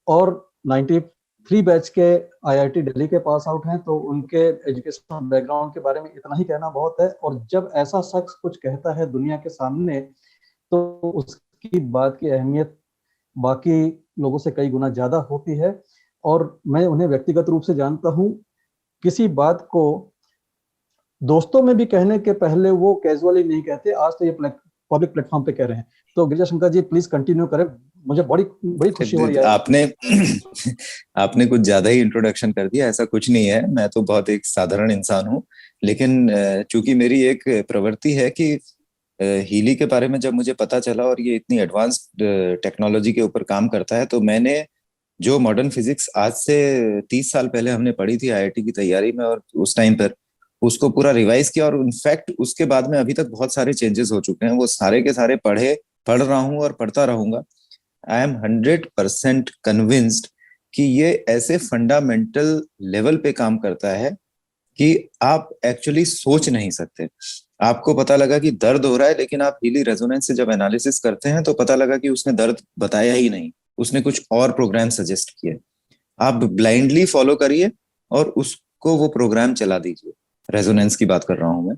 Speaker 2: और 93 बैच के आईआईटी दिल्ली के पास आउट हैं, तो उनके एजुकेशनल बैकग्राउंड के बारे में इतना ही कहना बहुत है। और जब ऐसा शख्स कुछ कहता है दुनिया के सामने तो उसकी बात की अहमियत बाकी लोगों से कई गुना ज्यादा होती है। और मैं उन्हें व्यक्तिगत रूप से जानता हूं, किसी बात को दोस्तों में भी कहने के पहले वो कैजुअली नहीं कहते, आज तो ये पब्लिक प्लेटफॉर्म पे कह रहे हैं। तो गिरिजा शंकर जी प्लीज कंटिन्यू करें, मुझे बड़ी खुशी हो रही है।
Speaker 7: आपने कुछ ज्यादा ही इंट्रोडक्शन कर दिया, ऐसा कुछ नहीं है। मैं तो बहुत एक साधारण इंसान हूँ, लेकिन चूंकि मेरी एक प्रवृत्ति है कि हीली के बारे में जब मुझे पता चला और ये इतनी एडवांस्ड टेक्नोलॉजी के ऊपर काम करता है, तो मैंने जो मॉडर्न फिजिक्स आज से 30 साल पहले हमने पढ़ी थी आईआईटी की तैयारी में, और उस टाइम पर उसको पूरा रिवाइज किया। और इनफैक्ट उसके बाद में अभी तक बहुत सारे चेंजेस हो चुके हैं, वो सारे के सारे पढ़ रहा हूँ और पढ़ता रहूंगा। आई एम 100% कन्विंस्ड कि ये ऐसे फंडामेंटल लेवल पे काम करता है कि आप एक्चुअली सोच नहीं सकते। आपको पता लगा कि दर्द हो रहा है, लेकिन आप हीली रेजोनेंस से जब एनालिसिस करते हैं तो पता लगा कि उसने दर्द बताया ही नहीं, उसने कुछ और प्रोग्राम सजेस्ट किए। आप ब्लाइंडली फॉलो करिए और उसको वो प्रोग्राम चला दीजिए। रेजोनेंस की बात कर रहा हूं मैं।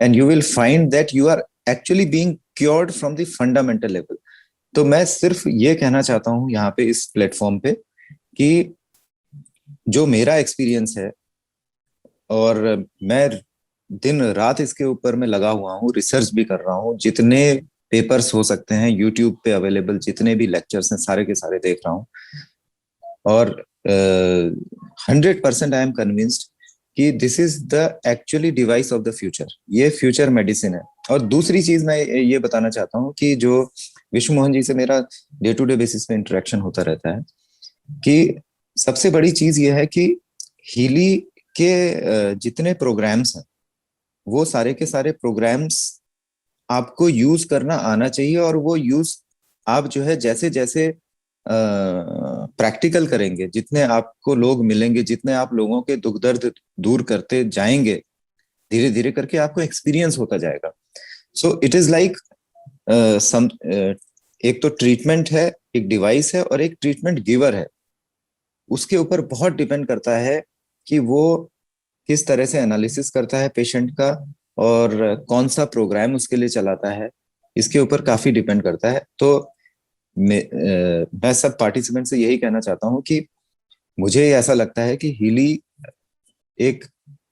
Speaker 7: And you will find that you are actually being cured from the fundamental level. तो मैं सिर्फ ये कहना चाहता हूं यहाँ पे इस प्लेटफॉर्म पे कि जो मेरा एक्सपीरियंस है, और मैं दिन रात इसके ऊपर में लगा हुआ हूँ, रिसर्च भी कर रहा हूँ, जितने पेपर्स हो सकते हैं यूट्यूब पे अवेलेबल, जितने भी लेक्चर्स हैं सारे के सारे देख रहा हूँ। और 100% आई एम कन्विंस्ड कि this is the actually device of the future. ये फ्यूचर मेडिसिन है। और दूसरी चीज मैं ये बताना चाहता हूँ कि जो विष्णु मोहन जी से मेरा डे टू डे बेसिस पे इंटरेक्शन होता रहता है, कि सबसे बड़ी चीज ये है कि हीली के जितने प्रोग्राम्स हैं वो सारे के सारे प्रोग्राम्स आपको यूज करना आना चाहिए। और वो यूज आप जो है जैसे जैसे प्रैक्टिकल करेंगे, जितने आपको लोग मिलेंगे, जितने आप लोगों के दुख दर्द दूर करते जाएंगे, धीरे धीरे करके आपको एक्सपीरियंस होता जाएगा। सो इट इज लाइक एक तो ट्रीटमेंट है, एक डिवाइस है और एक ट्रीटमेंट गिवर है, उसके ऊपर बहुत डिपेंड करता है कि वो किस तरह से एनालिसिस करता है पेशेंट का और कौन सा प्रोग्राम उसके लिए चलाता है, इसके ऊपर काफी डिपेंड करता है। तो मैं सब पार्टिसिपेंट से यही कहना चाहता हूँ कि मुझे ऐसा लगता है कि हीली एक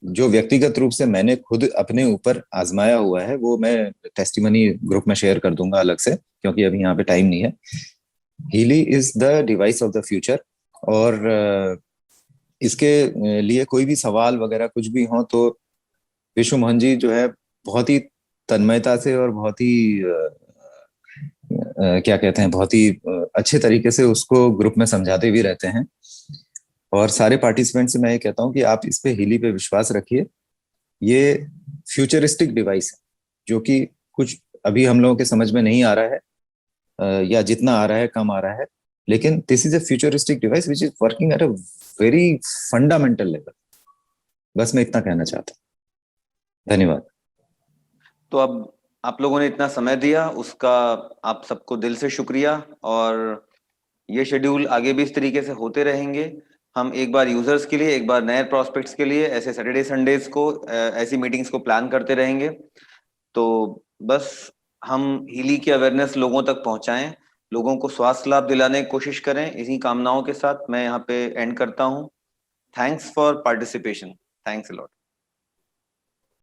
Speaker 7: जो व्यक्तिगत रूप से मैंने खुद अपने ऊपर आजमाया हुआ है, वो मैं टेस्टिमनी ग्रुप में शेयर कर दूंगा अलग से, क्योंकि अभी यहाँ पे टाइम नहीं है। Healy is the device of the future, और इसके लिए कोई भी सवाल वगैरह कुछ भी हो तो विश्व मोहन जी जो है बहुत ही तन्मयता से और बहुत ही क्या कहते हैं, बहुत ही अच्छे तरीके से उसको ग्रुप में समझाते भी रहते हैं। और सारे पार्टिसिपेंट से मैं ये कहता हूँ कि आप इस पे हीली पे विश्वास रखिए। ये फ्यूचरिस्टिक डिवाइस है जो कि कुछ अभी हम लोगों के समझ में नहीं आ रहा है, या जितना आ रहा है कम आ रहा है, लेकिन this is a futuristic device which is working at a very fundamental level. बस मैं इतना कहना चाहता हूँ। धन्यवाद।
Speaker 1: तो अब आप लोगों ने इतना समय दिया, उसका आप सबको दिल से शुक्रिया। और ये शेड्यूल आगे भी इस तरीके से होते रहेंगे। हम एक बार यूजर्स के लिए, एक बार नए प्रोस्पेक्ट्स के लिए ऐसे सैटरडे संडेज को ऐसी मीटिंग्स को प्लान करते रहेंगे। तो बस हम हीली की अवेयरनेस लोगों तक पहुंचाएं, लोगों को स्वास्थ्य लाभ दिलाने की कोशिश करें। इन्हीं कामनाओं के साथ मैं यहाँ पे एंड करता हूँ। Thanks for participation. Thanks a lot.